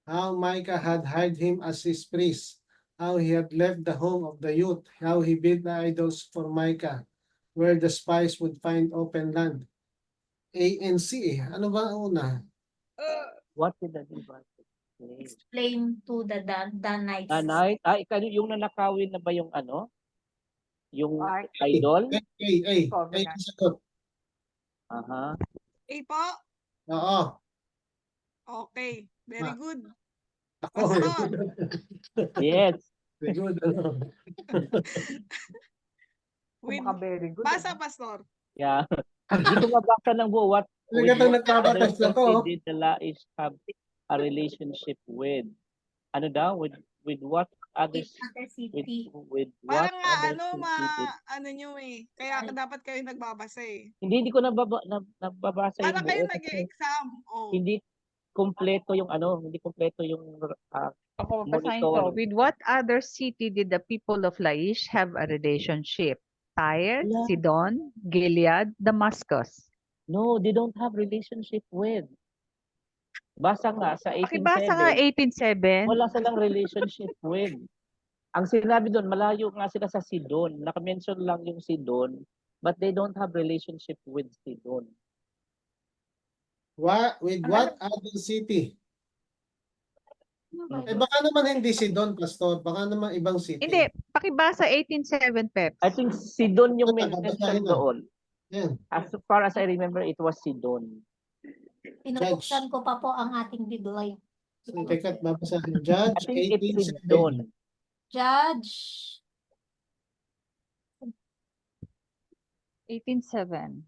How Micah had hired him as his priest, how he had left the home of the youth, how he built the idols for Micah, where the spies would find open land. A and C. Ano ba ang una? What did the Levite explain? Explain to the Danites. Night? Yung nanakawin na ba yung ano? Yung Ark. idol? A. Covenant. ang sagot. Aha. A po. Oo. Okay. Very good. Ako. Pastor. Yes. Very good. Ano? With, Kumaka very good. basa, Pastor. Yeah. Hindi ko mabasa ng buo. What Talaga itong nagbabatas na to. oh. did the Laish have a relationship with? Ano daw? With what others? Other city. With what Parang nga, other city did? ano nyo eh. Kaya dapat kayo nagbabasa eh. Hindi ko nababasa yung Para kayo buo. Kasi nag-exam. Oh. hindi kompleto yung ano, hindi kompleto yung Ako, basahin ko. monitor. With what other city did the people of Laish have a relationship? Tyre, Wala. Sidon, Gilead, Damascus. No, they don't have relationship with. Basa nga sa Pakibasa nga 18:7. 18:7. Wala silang relationship with. Ang sinabi doon, malayo nga sila sa Sidon. Naka-mention lang yung Sidon, but they don't have relationship with Sidon. With what other city? Eh baka naman hindi si Don, Pastor. Baka naman ibang city. Hindi, pakibasa 18:7, Peps. I think Sidon yung Babasahin mention na. doon. Yan. As far as I remember, it was Sidon. Pinubuksan ko pa po ang ating Biblia. So, teka't babasahin. I Judge think it's 18:7. Sidon. Judge 18:7.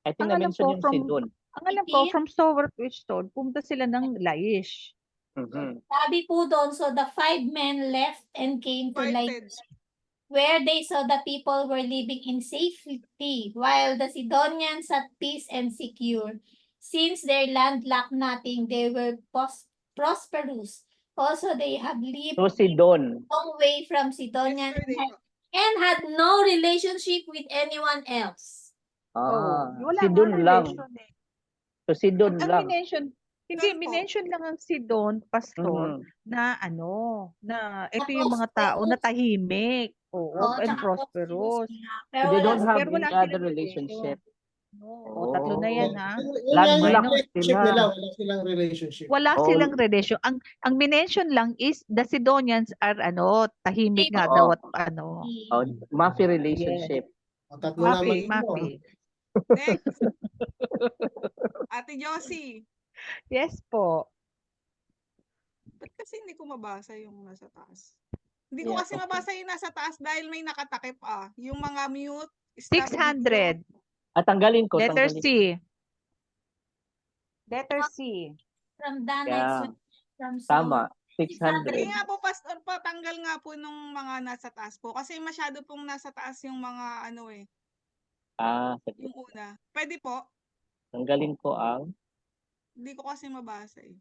I think Ang alam na-mention ko yung from- Sidon. Ang alam ko, from Sower to Stone, pumunta sila ng Laish. Mhm. Sabi po doon, so the 5 men left and came to Parted. where they saw the people were living in safety, while the Sidonians at peace and secure. Since their land lacked nothing, they were prosperous. Also, they have lived So Sidon. long way from Sidonians Yesterday po. and had no relationship with anyone else. Wala nga Sidon lang. relation eh. So Sidon Ang lang. minention, hindi, Saan po? minention lang ang Sidon, Pastor, Mhm. na ito yung mga tao na tahimik, and tsaka prosperous. Pero They wala don't have Pero wala any other silang relationship. No, tatlo na yan ha. Yun Land nga yung lang relationship sila. nila. Wala silang relationship. Wala Oh. silang relation. Ang minention lang is the Sidonians are tahimik nga Oo. daw at Oh, mafia relationship. O, tatlo mapi, naman yun. mapi. Next. Ate Josie. Yes po. Ba't kasi hindi ko mabasa yung nasa taas? Hindi ko Yeah, kasi okay. mabasa yung nasa taas dahil may nakatakip Yung mga mute. stop 600. At tanggalin ko. Letter tanggalin. C. Letter C. From Danites, Yeah. from Tama. Sige 600. nga po, Pastor, patanggal nga po nung mga nasa taas po. Kasi masyado pong nasa taas yung mga Sige. yung una. Pwede po? Tanggalin ko ang Hindi ko kasi mabasa eh.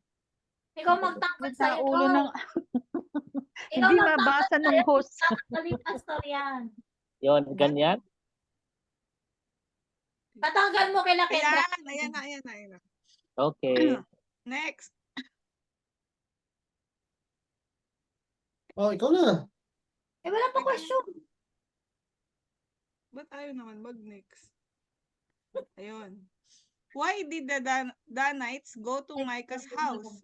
Ikaw magtanggal sa Sa ulo ng Ikaw hindi magtanggal mabasa sa ng host. Tanggalin, Pastor, yan. yon ganyan. Patanggal mo kila Kendra. Ayan na. Okay. Next. Oh, ikaw na. Eh, wala pa question. Ba't ayaw naman mag-next? Ayun. Why did the Danites go to Micah's house?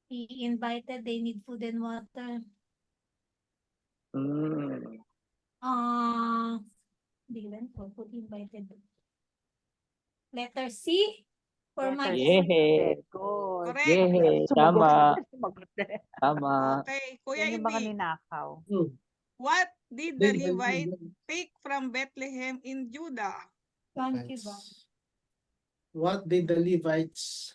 He invited, they need food and water. Mm. They went for food invited. Letter C for Letter my C. Yeah. Good. Correct. Yeah. Sumagot. Tama. Sumagot din. Tama. Okay. Kuya Yan yung mga Ibig, ninakaw. what did the Levite take from Bethlehem in Judah? Levites. What did the Levites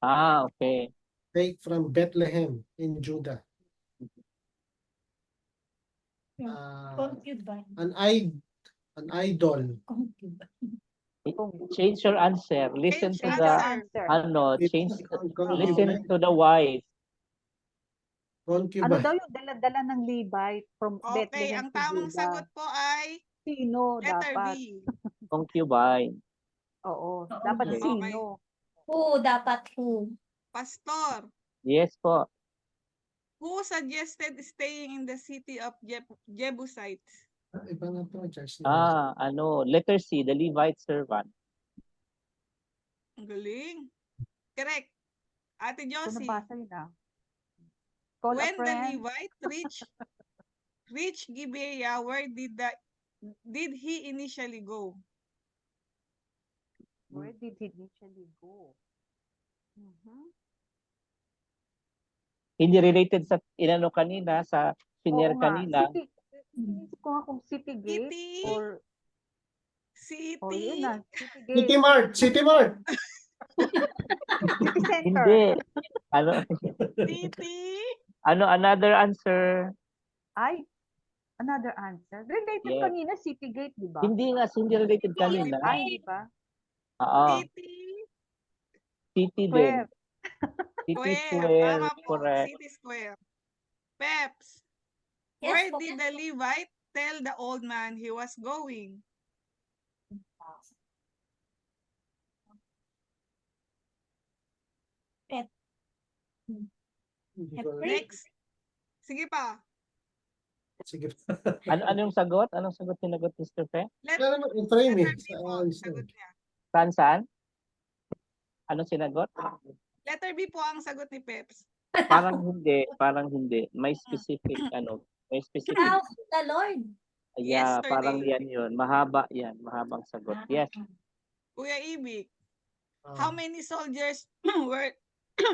Ah, okay. take from Bethlehem in Judah? concubine. An idol. Concubine. Change your answer. Listen Change to your the answer. change. Concubine. Listen to the wise. Ano Concubine. daw yung dala-dala ng Levite from Okay, Bethlehem ang to tamang Judah? sagot po ay Sino letter dapat? B. Concubine. Oo. Dapat Okay. sino? Who, dapat who? Pastor, Yes po. who suggested staying in the city of Jebusites? Iba na to, Charles. Letter C, the Levite servant. Ang galing. Correct. Ate Kung Josie, nabasa yun ah. Call a when the friend. Levite reached Gibeah, where did he initially go? Where did he initially go? Mhm. Hindi related sa inano kanina, sa senior Oo nga. kanina. City. Inisip ko nga kung City Gate City. or City. yun na. City Gate. City Mart. City Mart. City Center. Hindi. Ano, City. another answer? Ay, another answer. Related Yes. kanina, City Gate, di ba? Hindi related kanina. Ay, di ba? Oo. City. City din. Square. City Square. Square. Tama po. Correct. City Square. Peps. Yes, Where po. did the Levite tell the old man he was going? Hindi ko alam. Next. Sige pa. Sige. Ano yung sagot? Anong sagot sinagot, Mr. Fe? Kaya naman, i-frame eh. Letter B po. Sagot niya. Saan? Anong sinagot? Letter B po ang sagot ni Peps. Parang hindi. May specific, may specific. How the Lord. Yeah, Yesterday. parang yan yun. Mahaba yan. Mahabang sagot. Yes. Kuya Ibig, Ah, how many soldiers were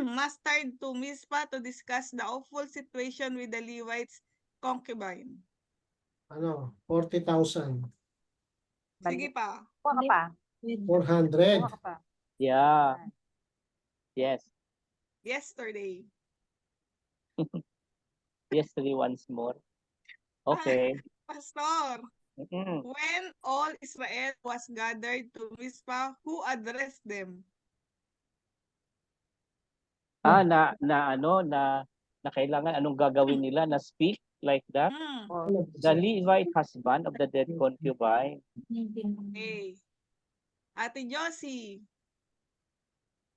mustered to Mizpah to discuss the awful situation with the Levites' concubine? 40,000. Sige pa. Kuha ka pa. 400. Kuha ka pa. Yeah. Yes. Yesterday. Yesterday once more. Okay. Pastor, Mm-mm. when all Israel was gathered to Mizpah, who addressed them? Na kailangan anong gagawin nila na speak like that. Hmm. The Levite husband of the dead concubine. Okay. Ate Josie,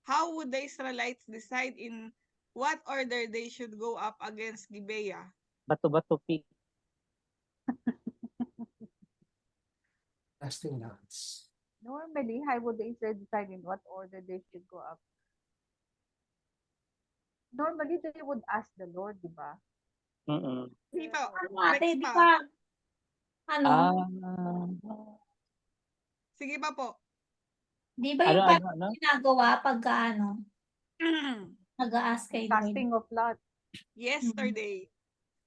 how would the Israelites decide in what order they should go up against Gibeah? Bato-bato pick. Casting lots. Normally, how would they decide in what order they should go up? Normally, they would ask the Lord, di ba? Mm-mm. Dito. Ate, Next di pa. ba? Ano? Sige pa po. Di ba yung parang ano? ginagawa pagka nag-a-ask kay Lord? Casting of lot. Yesterday.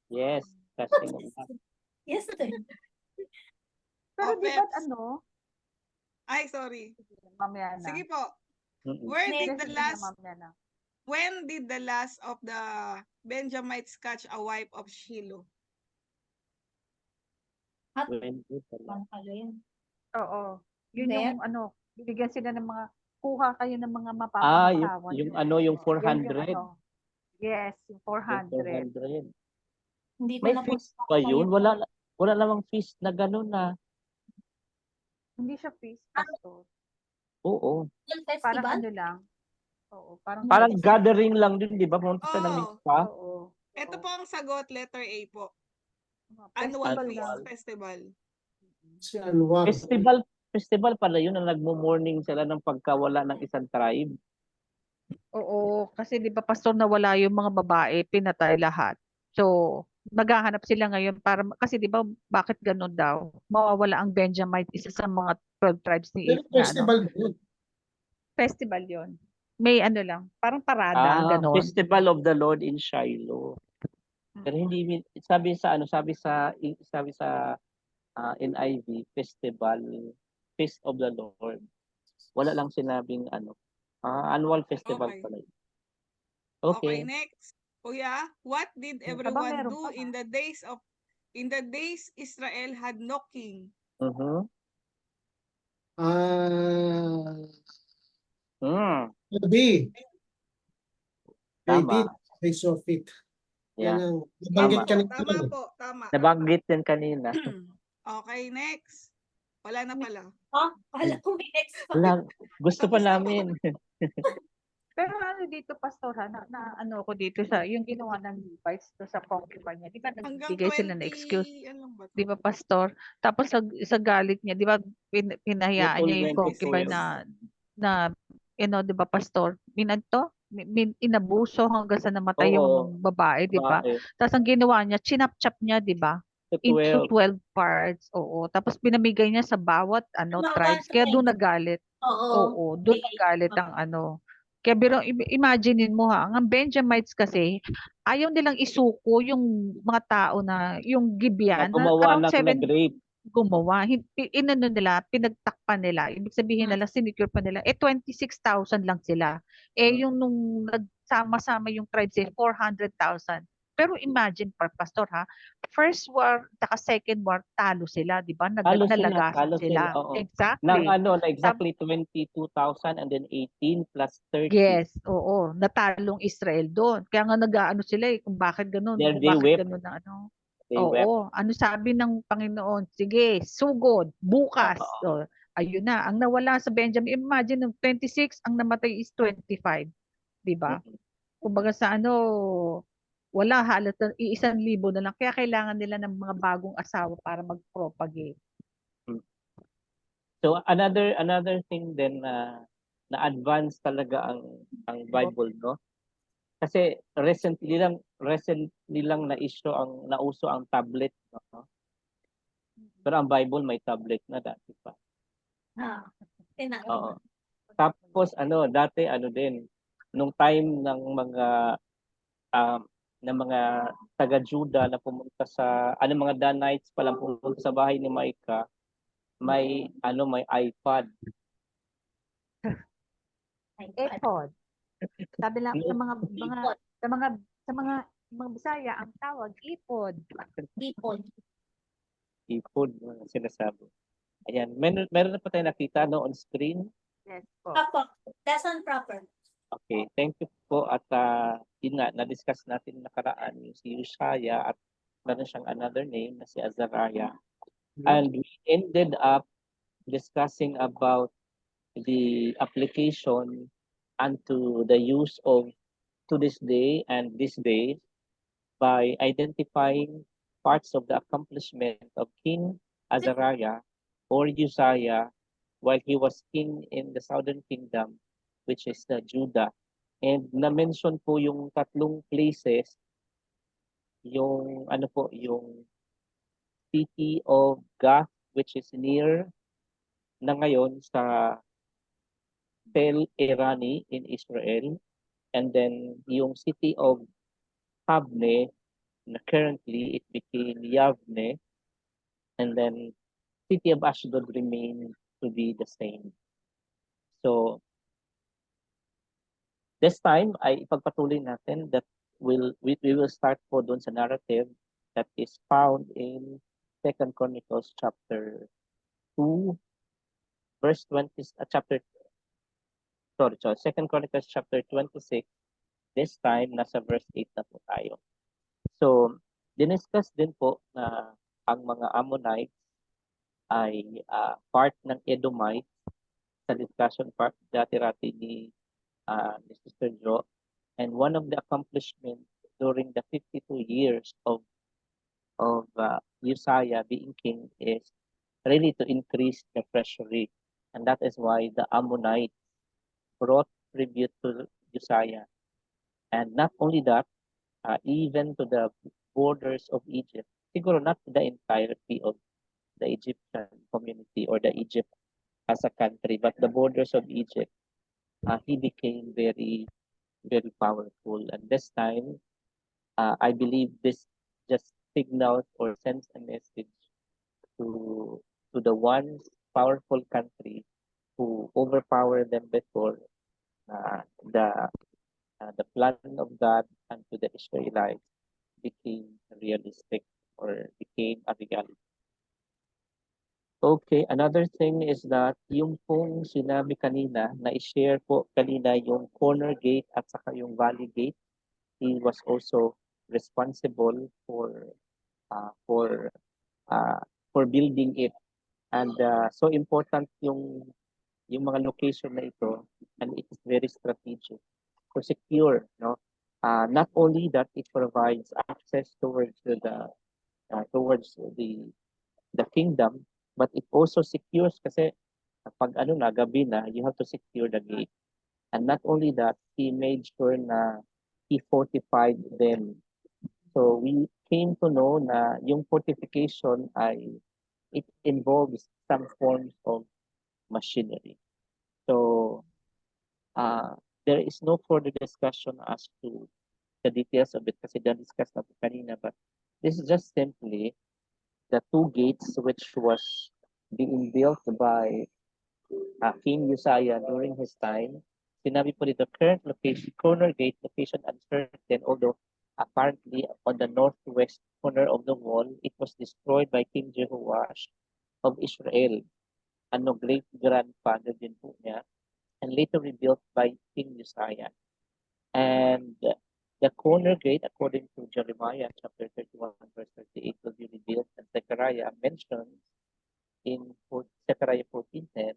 Yes. Casting of lots. Yesterday. Pero di ba Peps. Ay, sorry. Mamaya na. Sige po. Mm-mm. Where did Sige the na, last mamaya na. When did the last of the Benjamites catch a wife of Shiloh? When did the last- Oo. Yun Where? yung bibigyan sila ng mga, kuha kayo ng mga yung mapapangasawa. yung Yan 400. Yes, yung Yung 400. 400. Hindi ko May na po. feast ba yun? Wala namang feast na gano'n na. Hindi siya feast, pastor. Oo. Yung Parang festival? ano lang. Oo, parang Parang ganun. gathering lang din, di ba? Pumunta siya ng Oo. Mizpah. Oo. Ito po ang sagot, letter A po. Festival Annual lang. feast festival. Si Anwar. Festival pala yun na nagmo-mourning sila ng pagkawala ng isang tribe. Oo, kasi 'di ba pastor nawala yung mga babae, pinatay lahat. So, maghahanap sila ngayon para kasi 'di ba bakit ganun daw? Mawawala ang Benjamite, isa sa mga 12 tribes ni Pero na ano, festival ba yun? festival 'yon. May ano lang, parang parada ganon. Festival of the Lord in Shiloh. Pero hindi sabi sa NIV festival, Feast of the Lord. Wala lang sinabing annual festival Okay. pala yun. Okay, Okay. next. Kuya, what did Aba, everyone meron do pa in ba? the days Israel had no king? Mhm. Ah, Mm, B. They tama. did. They saw fit. Yan Yeah. ang Yes nabanggit Tama. ka po, ni tama po, tama. Nabanggit din kanina. Okay, next. Wala na pala. Akala ko may next pa. Wala, gusto pa Tapos na po. namin. Pero ano dito pastor ha, na ano ko dito sa yung ginawa ng Levites to sa concubine niya. 'Di ba Hanggang nagbigay sila ng 20, excuse? ano ba to? 'Di ba pastor? Tapos sa galit niya, 'di ba pinahayaan niya yung concubine 26. na 'di ba pastor? Inabuso hanggang sa namatay Oo, yung babae, 'di ba? babae. Tapos ang ginawa niya, chinap-chap niya, 'di ba? To Into 12. 12 parts. Oo. Tapos pinamigay niya sa bawat tribes. Kaya doon nagalit. Oo. Oo, doon nagalit ang Kaya imaginein mo ha, ang Benjamites kasi ayaw nilang isuko yung mga tao na yung Na Gibeon na gumawa around ng 7 nag-rape. gumawa. Inano nila, pinagtakpan nila. Ibig sabihin nila, sinecure pa nila. 26,000 lang sila. Yung nung nagsama-sama yung tribes, 400,000. Pero imagine, pastor ha, first war, saka second war, talo sila, di ba? Talo Nalagasan sila, sila. oo. Exactly. Na exactly 22,000 and then 18 plus 30. Yes, oo. Natalong Israel doon. Kaya nga nag-aano sila kung bakit ganun, They kung bakit wept. ganun na They wept. Oo, ano sabi ng Panginoon? Sige, sugod, bukas. Oo. So, ayun na. Ang nawala sa Benjamin, imagine ng 26, ang namatay is 25. Di ba? Mm-mm. Kumbaga sa wala halos iisang libo na lang. Kaya kailangan nila ng mga bagong asawa para mag-propagate. So another thing din na advance talaga ang Bible, no? Kasi recently lang nauso ang tablet, no? Pero ang Bible may tablet na dati pa. Oo. Tapos dati din nung time ng mga taga-Juda na pumunta sa mga Danites pa lang pumunta sa bahay ni Micah, may iPad. iPod. Sabi lang sa mga Bisaya ang tawag ipod. Ipod sinasabi. Ayan, meron na pa tayo nakita on screen. Yes po. Apo, that's on proper. Okay, thank you po at yun nga na-discuss natin nakaraan yung si Uzziah at meron siyang another name na si Azariah. And we ended up discussing about the application unto the use of to this day and this day by identifying parts of the accomplishment of King Azariah or Uzziah while he was king in the southern kingdom, which is Judah. And na-mention po yung tatlong places, yung yung city of Gath, which is near na ngayon sa Tel Erani in Israel, and then yung city of Habne, na currently it became Yavne, and then city of Ashdod remained to be the same. So this time ay ipagpatuloy natin that we will start po doon sa narrative that is found in 2 Chronicles chapter 2 verse 20 2 Chronicles chapter 26. This time nasa verse 8 na po tayo. So diniscuss din po na ang mga Ammonites ay part ng Edomites sa discussion part dati-rati ni ni Sister Jo. And one of the accomplishments during the 52 years of Uzziah being king is really to increase the treasury. And that is why the Ammonites brought tribute to Uzziah. And not only that, even to the borders of Egypt. Siguro not the entirety of the Egyptian community or the Egypt as a country, but the borders of Egypt, he became very, very powerful. And this time, I believe this just signals or sends a message to the one powerful country who overpowered them before, uh, the the plan of God unto the Israelites became realistic or became a reality. Okay, another thing is that yung pong sinabi kanina, na i-share po kanina yung corner gate at saka yung valley gate, he was also responsible uh, for for building it. And so important yung mga location na ito, and it is very strategic to secure, no? Not only that it provides access towards the kingdom, but it also secures kasi pag ano na gabi na, you have to secure the gate. And not only that, he made sure na he fortified them. So we came to know na yung fortification ay it involves some forms of machinery. So there is no further discussion as to the details of it kasi na-discuss na po kanina, but this is just simply the two gates which was being built by King Uzziah during his time. Sinabi po dito, current location, corner gate location uncertain, although apparently on the northwest corner of the wall, it was destroyed by King Jehoash of Israel, ano great grandfather din po niya, and later rebuilt by King Uzziah. And the corner gate, according to Jeremiah chapter 31, verse 38, will be rebuilt, and Zechariah mentions in Zechariah 14:10,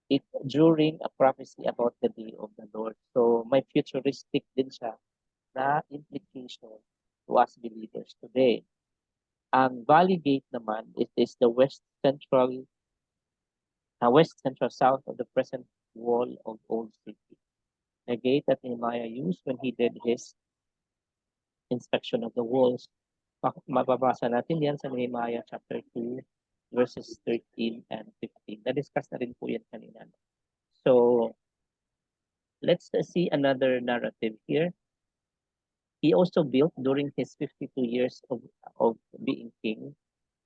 it during a prophecy about the day of the Lord. So may futuristic din siya na implication to us believers today. Ang Valley Gate naman, it is the west central south of the present wall of Old City. The gate that Nehemiah used when he did his inspection of the walls. Mababasa natin yan sa Nehemiah chapter 2, verses 13 and 15. Na-discuss na rin po yan kanina. So, let's see another narrative here. He also built during his 52 years of being king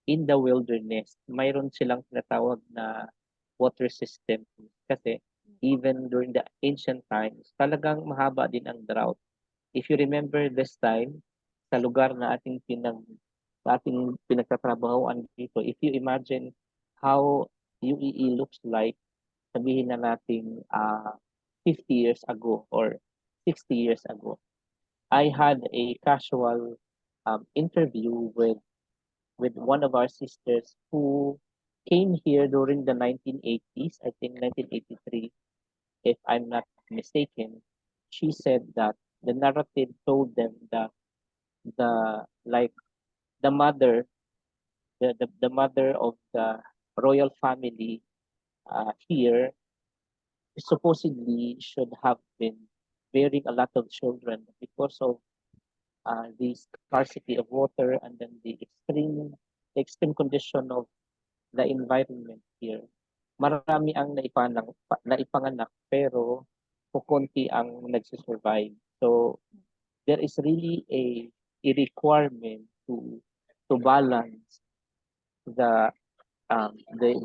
in the wilderness. Mayroon silang tinatawag na water system kasi even during the ancient times, talagang mahaba din ang drought. If you remember this time, sa lugar na ating pinagtatrabahoan dito, if you imagine how UEE looks like, sabihin na natin 50 years ago or 60 years ago, I had a casual interview with one of our sisters who came here during the 1980s, I think 1983, if I'm not mistaken. She said that the narrative told them that the mother, the mother of the royal family here supposedly should have been bearing a lot of children because of the scarcity of water and then the extreme condition of the environment here. Marami ang naipanganak pero kukunti ang nagsusurvive. So there is really a requirement to balance the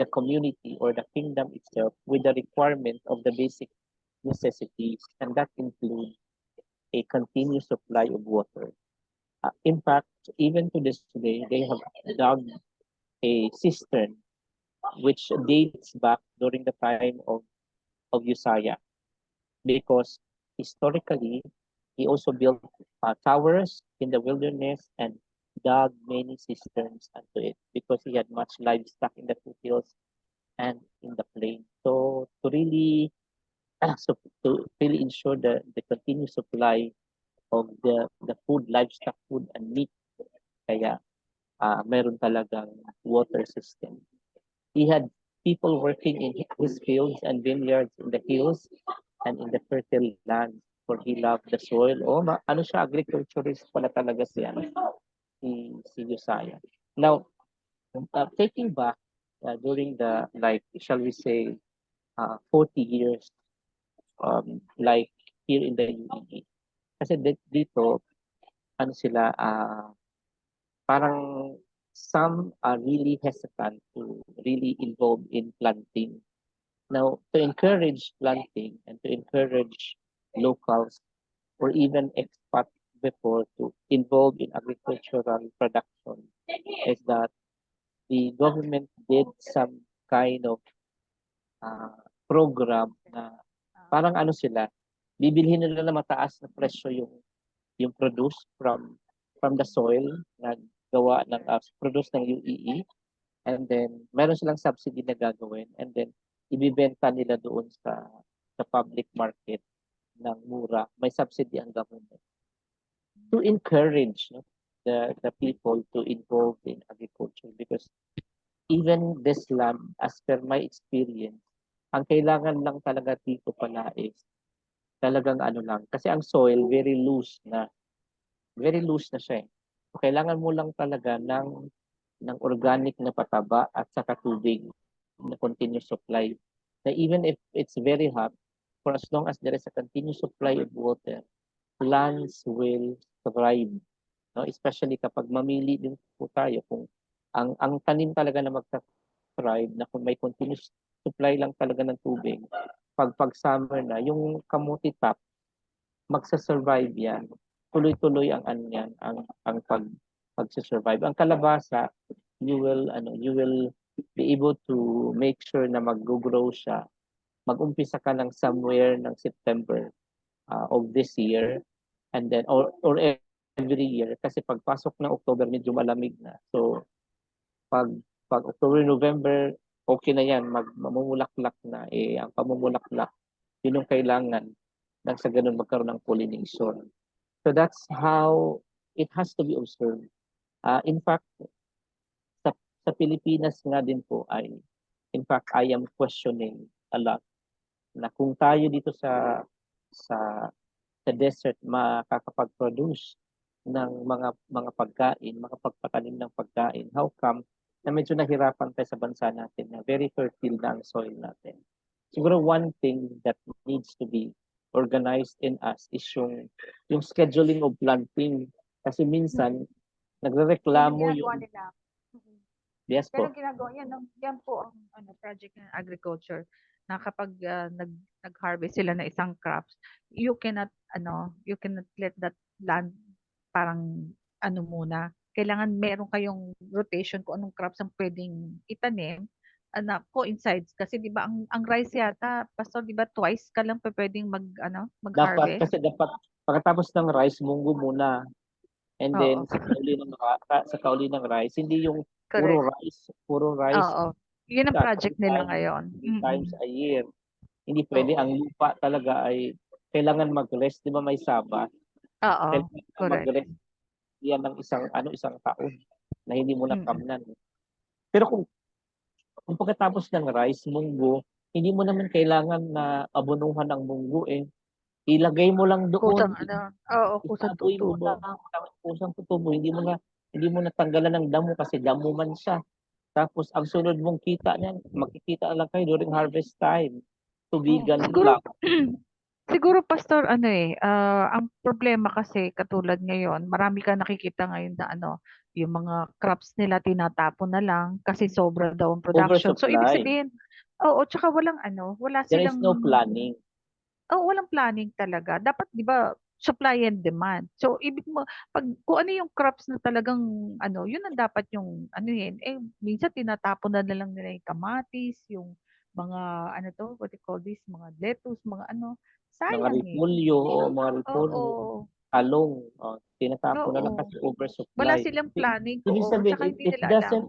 community or the kingdom itself with the requirement of the basic necessities, and that includes a continuous supply of water. In fact, even to this day, they have dug a cistern which dates back during the time of Uzziah, because historically he also built towers in the wilderness and dug many cisterns into it because he had much livestock in the foothills and in the plain. So to really to really ensure the continuous supply of the food, livestock food and meat. Kaya meron talagang water system. He had people working in his fields and vineyards in the hills and in the fertile land, for he loved the soil. Ano siya, agriculturist pala talaga si Josiah. Now, taking back during the, like, shall we say, 40 years, like here in the UAE. Kasi dito, ano sila, parang some are really hesitant to really involve in planting. Now, to encourage planting and to encourage locals or even expats before to involve in agricultural production is that the government did some kind of program na parang ano sila, bibilhin nila na mataas na presyo yung produce from the soil na gawa ng produce ng UAE, and then meron silang subsidy na gagawin, and then ibibenta nila doon sa public market ng mura. May subsidy ang government to encourage the people to involve in agriculture, because even this land, as per my experience, ang kailangan lang talaga dito pala is talagang ano lang, kasi ang soil very loose na siya eh. So, kailangan mo lang talaga ng organic na pataba at saka tubig na continuous supply. Na even if it's very hot, for as long as there is a continuous supply of water, plants will thrive. No? Especially kapag mamili din po tayo kung ang tanim talaga na magta-thrive na kung may continuous supply lang talaga ng tubig, pag summer na, yung kamuti top, magsa-survive yan. Tuloy-tuloy ang pag-survive. Ang kalabasa, you will be able to make sure na mag-grow siya. Mag-umpisa ka ng somewhere ng September of this year, and then or every year, kasi pagpasok ng October medyo malamig na. So pag October, November, okay na yan, mamumulaklak na. Ang pamumulaklak, yun yung kailangan nang sa ganun magkaroon ng pollination. So that's how it has to be observed. In fact, sa Pilipinas nga din po in fact, I am questioning a lot na kung tayo dito sa desert makakapag-produce ng mga pagkain, makapagpatanim ng pagkain, how come na medyo nahirapan tayo sa bansa natin na very fertile na ang soil natin. Siguro one thing that needs to be organized in us is yung scheduling of planting. Kasi minsan, nagrereklamo yung... nila. Yes po. Pero ginagawa yan po ang project ng agriculture, na kapag nag-harvest sila ng isang crops, you cannot let that land parang muna. Kailangan meron kayong rotation kung anong crops ang pwedeng itanim na coincides, kasi 'di ba ang rice yata, pastor, 'di ba twice ka lang pwedeng mag-harvest? Dapat pagkatapos ng rice, munggo muna. And then Oo. sa kauli ng rice, hindi yung Correct. puro rice. Oo. Yun ang project nila ngayon. 3 times a year. Hindi pwede. Oo. Ang lupa talaga ay kailangan mag-rest. Di ba may Sabbath? Oo. Kailangan Correct. mag-rest yan ng isang taon na hindi mo Mm-mm. nakamnan. Pero kung pagkatapos ng rice, munggo, hindi mo naman kailangan na abonuhan ng munggo eh. Ilagay mo lang doon. Kusang Itaboy mo tutubo. lang. Kusang tutubo. Hindi mo na tanggalan ng damo kasi damo man siya. Tapos ang sunod mong kita niyan, makikita lang kayo during harvest time. Tubigan Siguro, lang. siguro pastor, ang problema kasi katulad ngayon, marami ka nakikita ngayon na yung mga crops nila tinatapon na lang kasi sobra daw ang production. So ibig Oversupply. sabihin, tsaka wala There is silang no planning. walang planning talaga. Dapat 'di ba supply and demand. So ibig mo kung ano yung crops na talagang yun ang dapat yung minsan tinatapon na lang nila yung kamatis, yung mga what do you call this, mga lettuce, mga Mga sayang eh. repolyo, Oo. talong, tinatapon na lang Oo. kasi Wala oversupply. silang planning Ibig kung sabihin, tsaka hindi it nila alam. doesn't,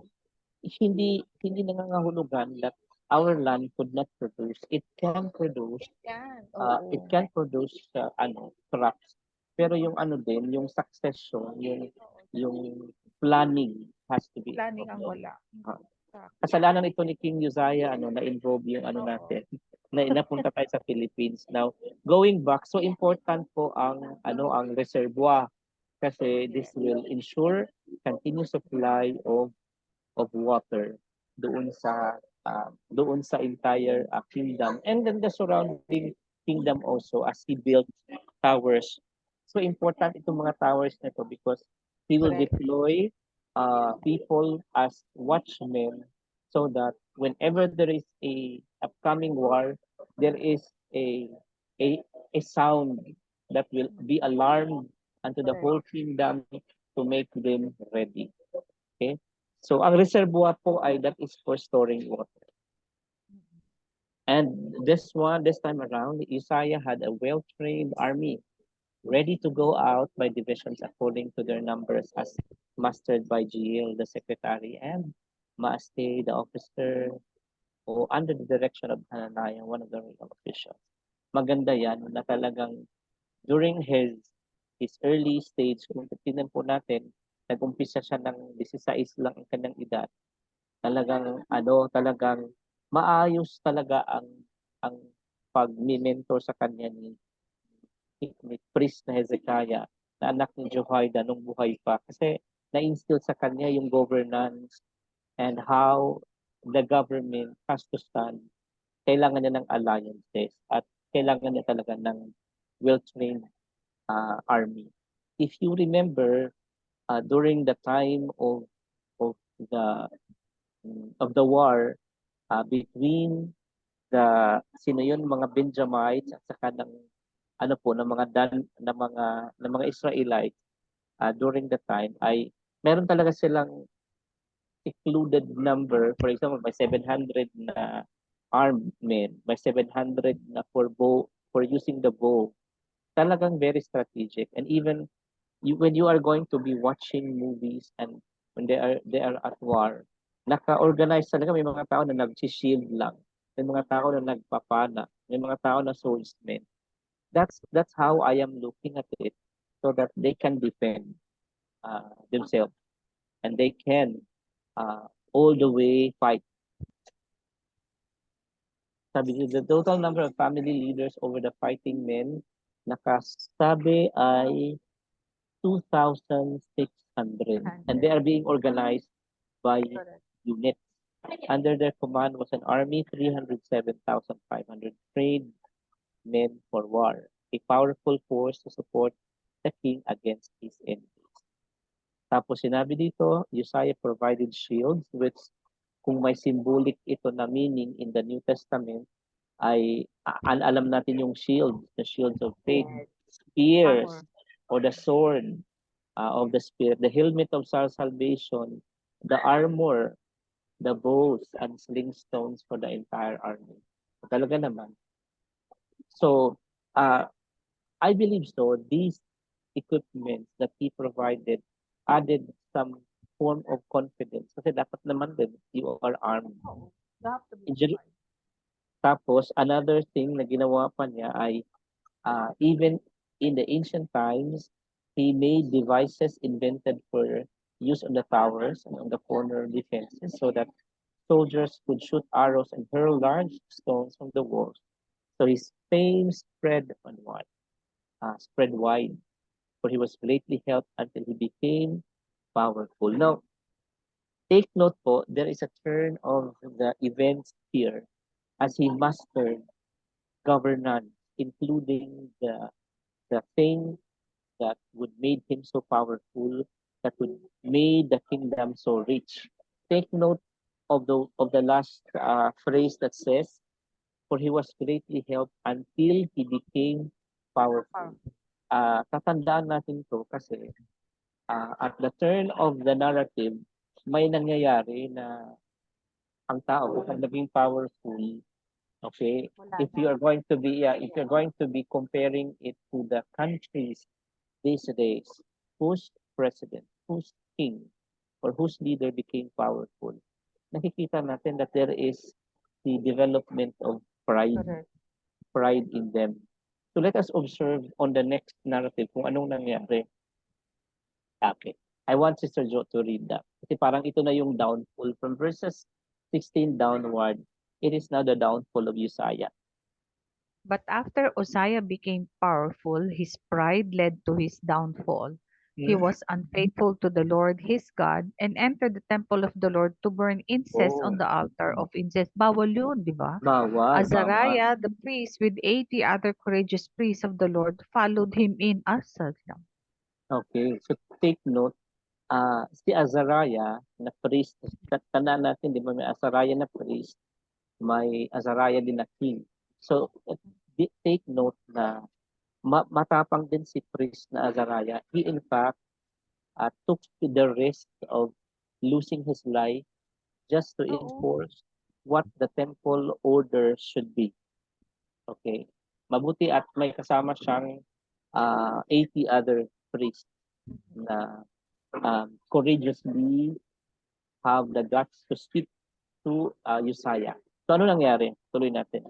hindi nangangahulugan that our land could not produce. It can produce, Yan, it oo. can produce crops. Pero yung ano din, yung succession, yung planning has to be Planning ang involved. wala. Kasalanan ito ni King Uzziah, na-involve yung Oo. natin, napunta tayo sa Philippines. Now, going back, so important po ang reservoir kasi this will ensure continuous supply of water doon sa entire kingdom, and then the surrounding kingdom also, as he built towers. So important itong mga towers na to because he will Correct. deploy people as watchmen, so that whenever there is a upcoming war, there is a a sound that will be alarmed unto the whole kingdom to make them ready. Okay? So ang reservoir po ay that is for storing water. And this time around, Uzziah had a well-trained army ready to go out by divisions according to their numbers, as mastered by Giel, the secretary, and Maaste, the officer, o under the direction of Hananiah, one of the royal officials. Maganda yan na talagang during his early stage, kung tingnan po natin, nag-umpisa siya ng 16 lang ang kanyang edad. Talagang maayos talaga ang pag-mentor sa kanya ni priest na Hezekiah, na anak ni Jehoiada nung buhay pa, kasi na-instill sa kanya yung governance and how the government has to stand. Kailangan niya ng alliances at kailangan niya talaga ng well-trained army. If you remember, during the time of the war, between sino yun, mga Benjamites at saka ng mga Israelites, during the time ay meron talaga silang included number. For example, may 700 na armed men, may 700 na for using the bow. Talagang very strategic. And even when you are going to be watching movies and when they are at war, naka-organize talaga. May mga tao na nag-shield lang, may mga tao na nagpapana, may mga tao na swordsmen. That's how I am looking at it, so that they can defend themselves, and they can all the way fight. Sabi niyo, the total number of family leaders over the fighting men, nakasabi ay 2,600, and they are being organized by units. Under their command was an army 307,500 trained men for war, a powerful force to support the king against his enemies. Tapos sinabi dito, Uzziah provided shields, which kung may symbolic ito na meaning in the New Testament, ay alam natin yung shield, the shields of faith, spears, or the sword of the Spirit, the helmet of salvation, the armor, the bows, and sling stones for the entire army. Talaga naman. So, I believe so. These equipments that he provided added some form of confidence. Kasi dapat naman din, you are armed. Tapos, another thing na ginawa pa niya ay, even in the ancient times, he made devices invented for use on the towers and on the corner defenses, so that soldiers could shoot arrows and hurl large stones from the walls. So his fame spread wide, for he was greatly helped until he became powerful. Now, take note po, there is a turn of the events here as he mastered governance, including the thing that would make him so powerful, that would make the kingdom so rich. Take note of the last phrase that says, for he was greatly helped until he became powerful. Tatandaan natin to kasi at the turn of the narrative, may nangyayari na ang tao kapag naging powerful, okay, if you're going to be comparing it to the countries these days, whose president, whose king, or whose leader became powerful, nakikita natin that there is the development of pride Correct. pride in them. So let us observe on the next narrative kung anong nangyari. Okay. I want Sister Jo to read that. Kasi parang ito na yung downfall from verses 16 downward. It is now the downfall of Uzziah. But after Uzziah became powerful, his pride led to his downfall. He was unfaithful to the Lord his God and entered the temple of the Lord to burn incense on the altar of incense. Bawal yun, di ba? Bawal. Azariah, the priest, with 80 other courageous priests of the Lord, followed him in Absalom. Okay. So take note, si Azariah na priest, tandaan natin, di ba, may Azariah na priest, may Azariah din na king. So take note na matapang din si priest na Azariah. He in fact took the risk of losing his life just to Oo. enforce what the temple order should be. Okay. Mabuti at may kasama siyang 80 other priests na courageously have the guts to speak to Uzziah. So ano nangyari? Tuloy natin.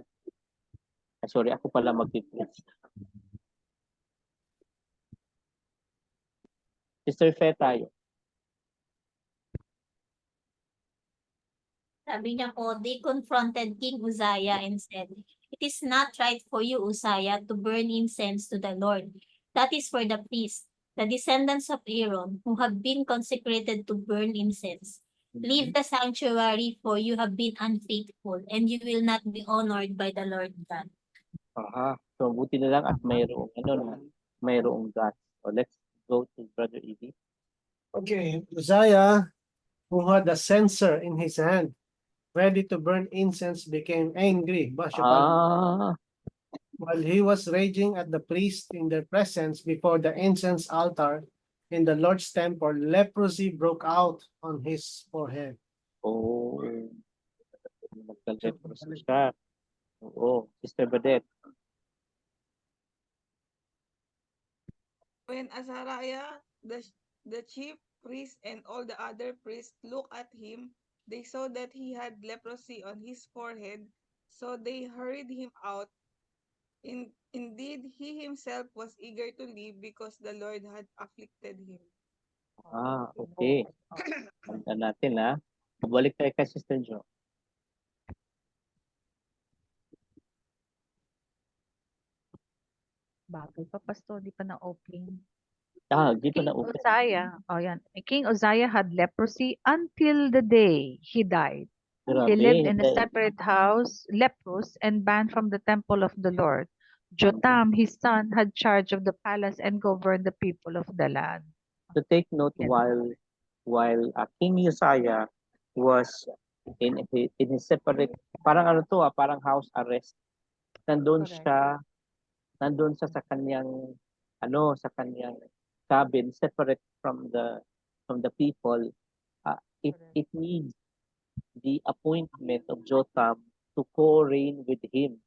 Sorry, ako pala mag-preach. Sister Fe tayo. Sabi niya po, they confronted King Uzziah and said, "It is not right for you, Uzziah, to burn incense to the Lord. That is for the priests, the descendants of Aaron, who have been consecrated to burn incense. Leave the sanctuary, for you have been unfaithful, and you will not be honored by the Lord God." Aha. So buti na lang at mayroong guts. So let's go to Brother Evie. Okay, Uzziah, who had a censer in his hand, ready to burn incense, became angry. While he was raging at the priests in their presence before the incense altar in the Lord's temple, leprosy broke out on his forehead. Oh. Nagka-leprosy siya. Oo. Sister Badet. When Azariah, the chief priest, and all the other priests looked at him, they saw that he had leprosy on his forehead, so they hurried him out. Indeed, he himself was eager to leave because the Lord had afflicted him. Okay. Tanda natin Balik tayo kay Sister Jo. Bagay pa, Pastor, di pa na-open. Dito King na open. Uzziah, yan. King Uzziah had leprosy until the day he died. He lived in a separate house, leprous, and banned from the temple of the Lord. Jotham, his son, had charge of the palace and governed the people of the land. To take note, Yan. while King Uzziah was in his separate, parang parang house arrest. Nandun Correct. siya sa kanyang cabin, separate from the people. It needs the appointment of Jotham to co-reign with him.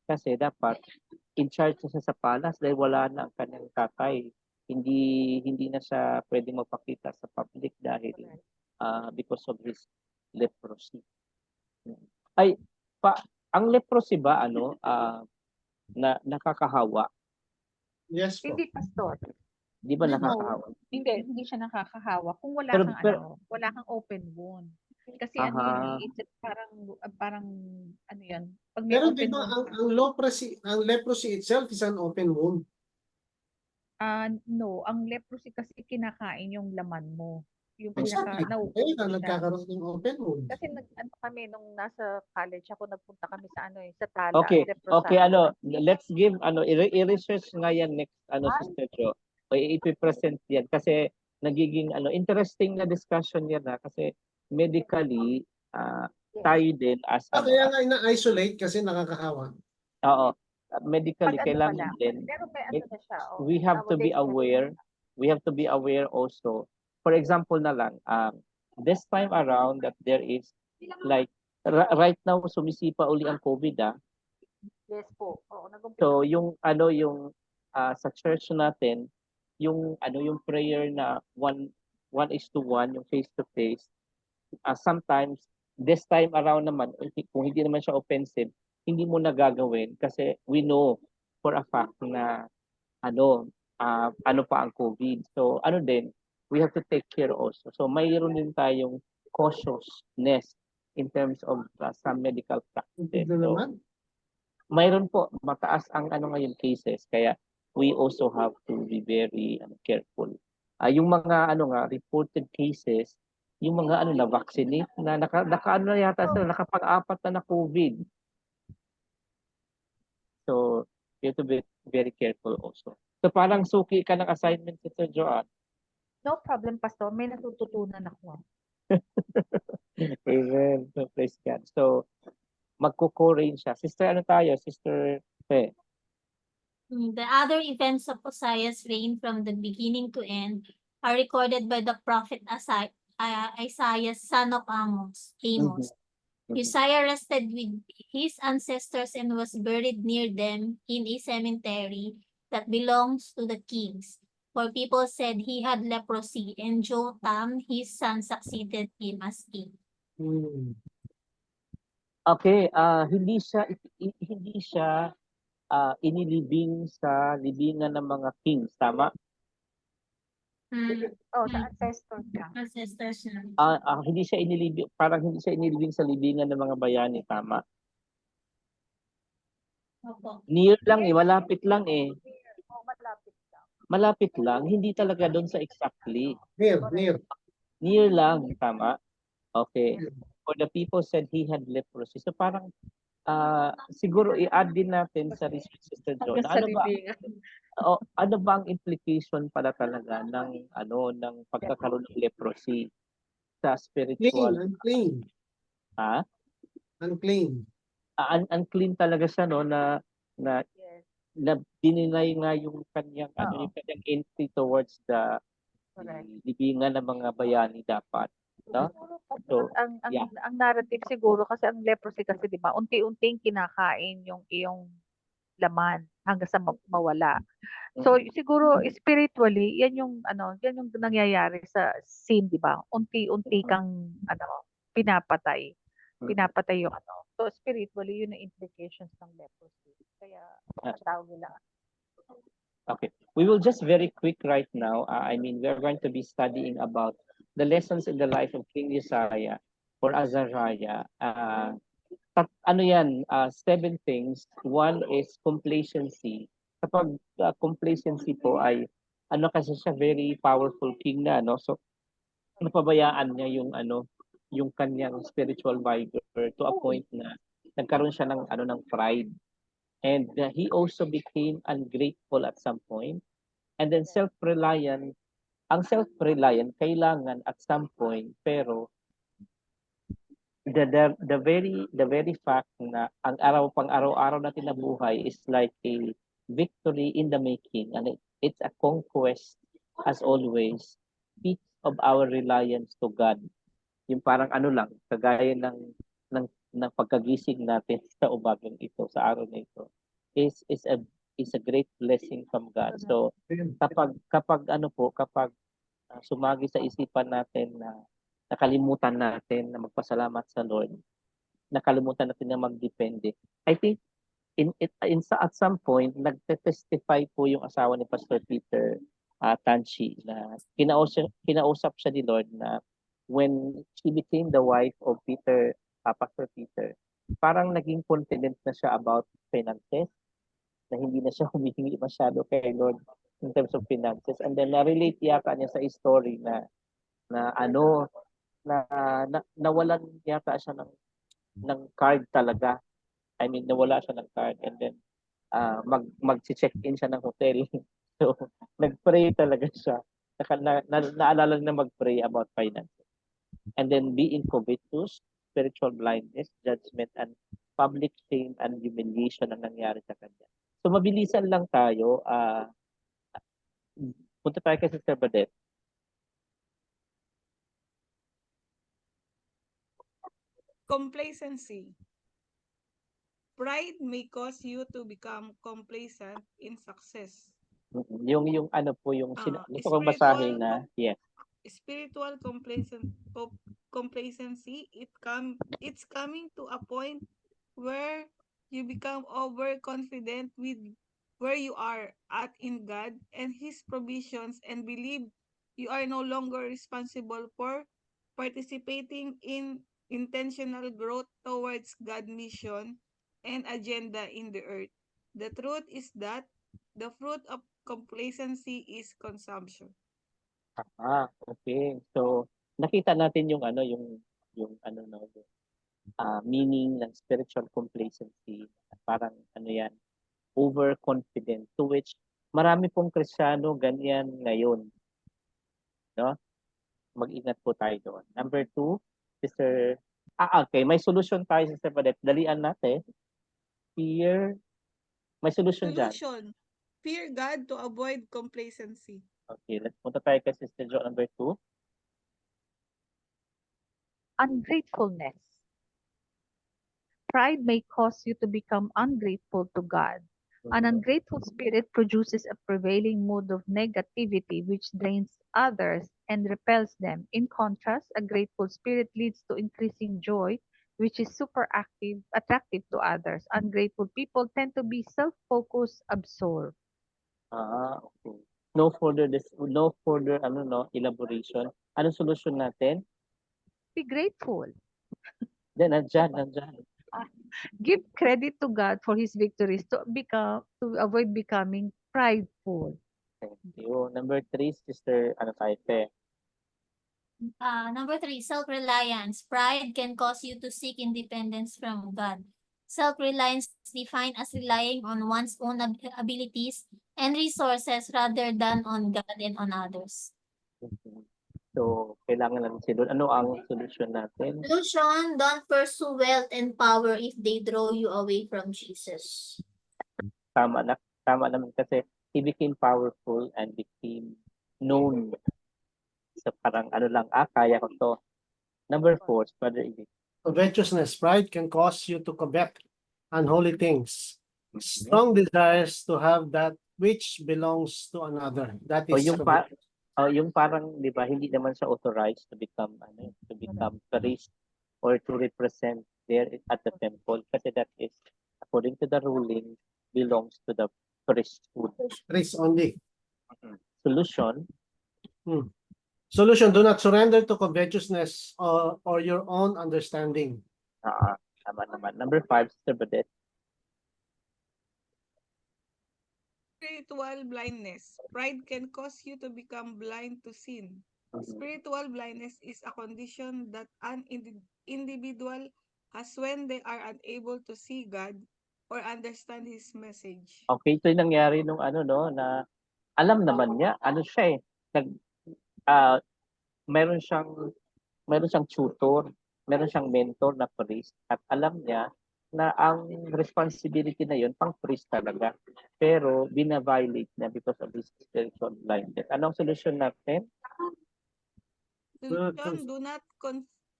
Kasi dapat in charge na siya sa palace dahil wala na ang kanyang tatay. Hindi na siya pwedeng mapakita sa public dahil because of his leprosy. Ang leprosy ba na nakakahawa? Yes po. Hindi, Pastor. Di ba nakakahawa? Hindi siya nakakahawa kung wala Pero- kang pero- wala kang open wound. Kasi Aha. it's parang ano yun, pag may Pero di open ba wound, ang leprosy itself is an open wound? no, ang leprosy kasi kinakain yung laman mo. Yung Exactly. nauupo Kaya siya. nagkakaroon ng open wound. Kasi kami nung nasa college ako, nagpunta kami sa sa Tala, Okay, leprosarium. let's give i-research nga yan next Sister Jo. O i-present yan kasi nagiging interesting na discussion yan kasi medically tayo din as Kaya nga ina-isolate kasi nakakahawa. oo, medically Pag kailangan pala. din Pero may na siya. we have to be aware. We have to be aware also. For example na lang, this time around that there is like right now sumisipa uli ang COVID Yes po. Oo, So yung sa church natin, yung prayer na 1:1, yung face to face, sometimes this time around naman, kung hindi naman siya offensive, hindi mo na gagawin kasi we know for a fact na ano pa ang COVID. So ano din, we have to take care also. So mayroon din tayong cautiousness in terms of some medical practices. Ito So naman. mayroon po, mataas ang ngayon cases, kaya we also have to be very careful. Yung mga reported cases, yung mga na vaccinate na naka yata sila, nakapag-apat na COVID. So you have to be very careful also. So parang suki ka ng assignment, Sister Joanne. No problem, Pastor. May natututunan ako. Amen. So, praise God. So magko-co-rain siya. Sister, tayo? Sister Fe. The other events of Uzziah's reign from the beginning to end are recorded by the prophet Isaiah, son of Amos. Mhm. Uzziah rested with his ancestors and was buried near them in a cemetery that belongs to the kings. For people said he had leprosy, and Jotham, his son, succeeded him as king. Okay, hindi siya inilibing sa libingan ng mga kings, tama? Oh, sa ancestor niya. Ancestors na. Hindi siya inilibing, parang hindi siya inilibing sa libingan ng mga bayani, tama? Opo. Near lang malapit lang eh. Oh, malapit lang. Malapit lang, hindi talaga doon sa exactly. Near. Near lang, tama? Okay. For the people said he had leprosy. So parang siguro i-add din natin sa research, Sister John. Hanggang sa libingan. Ano ba ang implication pala talaga ng ng pagkakaroon ng leprosy sa spiritual? Unclean. Ha? Unclean. Unclean talaga siya na Yes. na dininay nga yung kanyang Oo. yung kanyang entry towards the Correct. libingan ng mga bayani dapat, no? So, ang yeah. ang narrative siguro kasi ang leprosy kasi 'di ba unti-unting kinakain yung iyong laman hanggang sa mawala. So siguro spiritually yan yung nangyayari sa sin 'di ba? Unti-unti kang pinapatay. Pinapatay yung So spiritually yun ang implications ng leprosy. Kaya tawag nila. Okay. We will just very quick right now. I mean, we're going to be studying about the lessons in the life of King Uzziah or Azariah. Yan, 7 things. One is complacency. Kapag complacency po ay kasi siya very powerful king na, no? So napabayaan niya yung kanyang spiritual vigor to a point na nagkaroon siya ng pride. And he also became ungrateful at some point. And then self-reliant. Ang self-reliant kailangan at some point, pero the very fact na ang pang-araw-araw natin na buhay is like a victory in the making, and it's a conquest as always, speaks of our reliance to God. Yung parang lang, kagaya ng pagkagising natin sa umagang ito, sa araw na ito, is a great blessing from God. So kapag sumagi sa isipan natin na nakalimutan natin na magpasalamat sa Lord, nakalimutan natin na magdepende. I think at some point nagte-testify po yung asawa ni Pastor Peter Tanchi na kinausap siya ni Lord na when she became the wife of Pastor Peter, parang naging confident na siya about finances, na hindi na siya humihingi masyado kay Lord in terms of finances. And then na-relate yata niya sa story na nawalan yata siya ng card talaga. I mean, nawala siya ng card, and then mag-check-in siya ng hotel. So, nag-pray talaga siya. Naalala na mag-pray about finances. And then being covetous, spiritual blindness, judgment, and public shame and humiliation ang nangyari sa kanya. So, mabilisan lang tayo. Punta tayo kay Sister Badet. Complacency. Pride may cause you to become complacent in success. Yung ano po yung gusto kong Spiritual basahin na yes. spiritual complacency. It's coming to a point where you become overconfident with where you are at in God and His provisions and believe you are no longer responsible for participating in intentional growth towards God's mission and agenda in the earth. The truth is that the fruit of complacency is consumption. Okay. So, nakita natin yung ano, yung ano, no, yung, meaning ng spiritual complacency. Parang ano yan, overconfident, to which marami pong Kristiyano ganyan ngayon. No? Mag-ingat po tayo doon. Number 2, Sister, okay, may solution tayo, Sister Padet. Dalian natin. Fear, may solution dyan. Solution. Fear God to avoid complacency. Okay, let's punta tayo kay Sister Jo, number 2. Ungratefulness. Pride may cause you to become ungrateful to God. An ungrateful spirit produces a prevailing mood of negativity which drains others and repels them. In contrast, a grateful spirit leads to increasing joy, which is attractive to others. Ungrateful people tend to be self-focused, absorbed. Okay. No further elaboration. Anong solusyon natin? Be grateful. Then nandyan. Give credit to God for His victories to avoid becoming prideful. Thank you. Number 3, Sister, Number 3, self-reliance. Pride can cause you to seek independence from God. Self-reliance is defined as relying on one's own abilities and resources rather than on God and on others. So, kailangan natin silun. Ano ang solusyon natin? Solution, don't pursue wealth and power if they draw you away from Jesus. Tama naman kasi he became powerful and became known. So, parang kaya ko to. Number 4, Father Edith. Covetousness, pride can cause you to covet unholy things. Strong desires to have that which belongs to another. That O is yung parang, di ba, hindi naman siya authorized to become priest or to represent there at the temple kasi that is, according to the ruling, belongs to the priesthood. priest only. Solution, Solution, do not surrender to covetousness or your own understanding. tama naman. Number 5, Sister Badet. Spiritual blindness. Pride can cause you to become blind to sin. Spiritual blindness is a condition that an individual has when they are unable to see God or understand His message. Okay, ito yung nangyari nung na alam naman niya, siya meron siyang tutor, meron siyang mentor na priest at alam niya na ang responsibility na yun pang priest talaga. Pero bina-violate niya because of his spiritual blindness. Anong solution natin? Solution, do not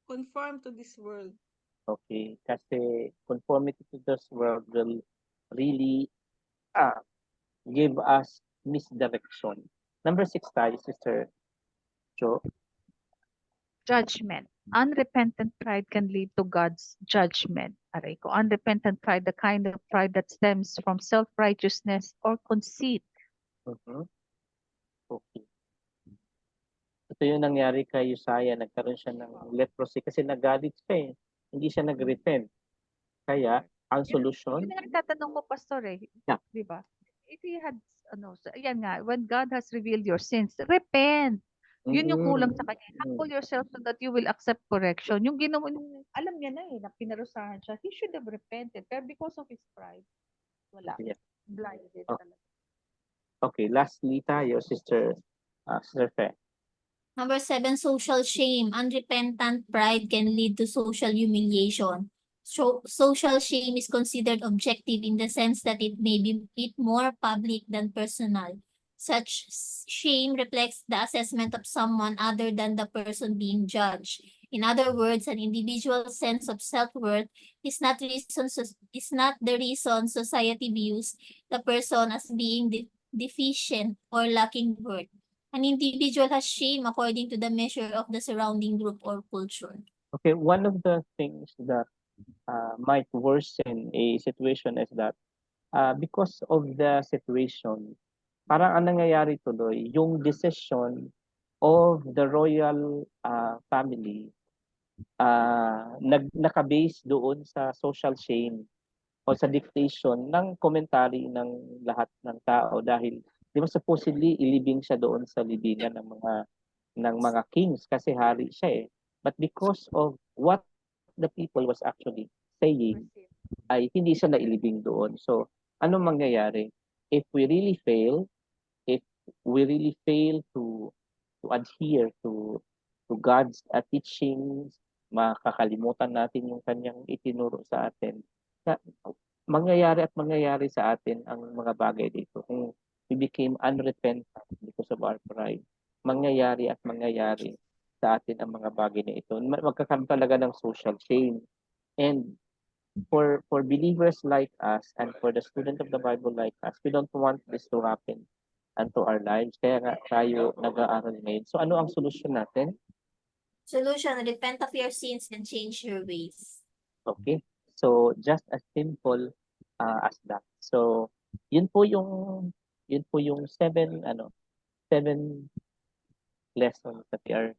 conform to this world. Okay, kasi conformity to this world will really give us misdirection. Number 6 tayo, Sister Jo. Judgment. Unrepentant pride can lead to God's judgment. Aray ko. Unrepentant pride, the kind of pride that stems from self-righteousness or conceit. Okay. Ito yung nangyari kay Uzziah, nagkaroon siya ng leprosy kasi nagalit siya Hindi siya nag-repent. Kaya, ang solution, Yun ang tatanong ko, Pastor Yeah. Di ba? If he had, yan nga, when God has revealed your sins, repent. Yun yung kulang sa kanya. Humble yourself so that you will accept correction. Yung ginawa, alam niya na na pinarusahan siya. He should have repented. Pero because of his pride, wala. Yeah. Blinded Oh. talaga. Okay, lastly tayo, Sister Fe. Number 7, social shame. Unrepentant pride can lead to social humiliation. So, social shame is considered objective in the sense that it may be more public than personal. Such shame reflects the assessment of someone other than the person being judged. In other words, an individual's sense of self-worth is not the reason society views the person as being deficient or lacking worth. An individual has shame according to the measure of the surrounding group or culture. Okay, one of the things that might worsen a situation is that because of the situation, parang ang nangyayari tuloy, yung decision of the royal family naka-base doon sa social shame o sa dictation ng commentary ng lahat ng tao dahil di ba supposedly ilibing siya doon sa libingan ng mga kings kasi hari siya eh. But because of what the people was actually saying, ay hindi siya nailibing doon. So, ano mangyayari? If we really fail to adhere to God's teachings, makakalimutan natin yung kanyang itinuro sa atin. Mangyayari sa atin ang mga bagay dito. Kung we became unrepentant because of our pride, mangyayari sa atin ang mga bagay na ito. Magkakaroon talaga ng social shame. And for believers like us and for the student of the Bible like us, we don't want this to happen unto our lives. Kaya nga tayo nag-aaral ngayon. So ano ang solusyon natin? Solution, repent of your sins and change your ways. Okay? So just as simple as that. So yun po yung seven lessons that we are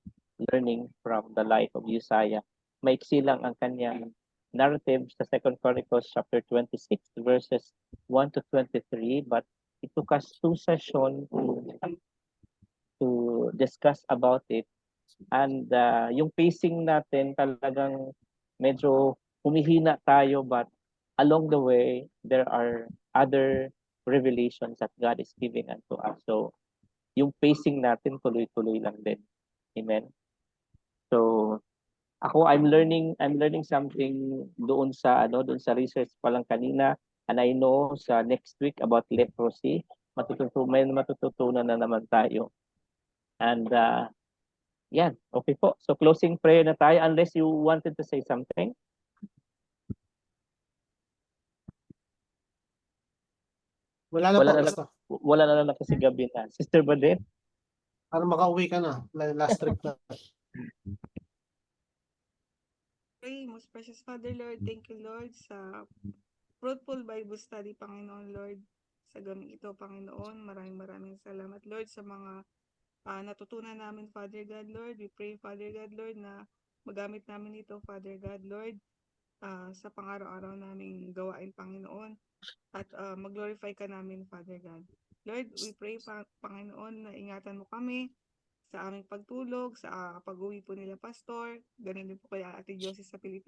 learning from the life of Uzziah. Maiksi lang ang kanyang narrative sa 2 Chronicles chapter 26 verses 1 to 23, but it took us 2 sessions to discuss about it. And yung pacing natin talagang medyo humihina tayo, but along the way, there are other revelations that God is giving unto us. So, yung pacing natin tuloy-tuloy lang din. Amen. So, I'm learning something doon sa research pa lang kanina, and I know sa next week about leprosy, matututunan na naman tayo. And yan, okay po. So closing prayer na tayo unless you wanted to say something. Wala na Wala po, na basta. Wala na lang kasi gabi na. Sister Badet? Para makauwi ka na. Last trip na. Pray, most precious Father, Lord, thank you, Lord, sa fruitful Bible study, Panginoon, Lord. Sa gaming ito, Panginoon, maraming salamat, Lord, sa mga natutunan namin, Father God, Lord. We pray, Father God, Lord, na magamit namin ito, Father God, Lord, sa pang-araw-araw naming gawain, Panginoon. At mag-glorify ka namin, Father God. Lord, we pray, Panginoon, na ingatan mo kami sa aming pagtulog, sa pag-uwi po nila, Pastor. Ganun din po kay Ate Josie sa Pilipinas.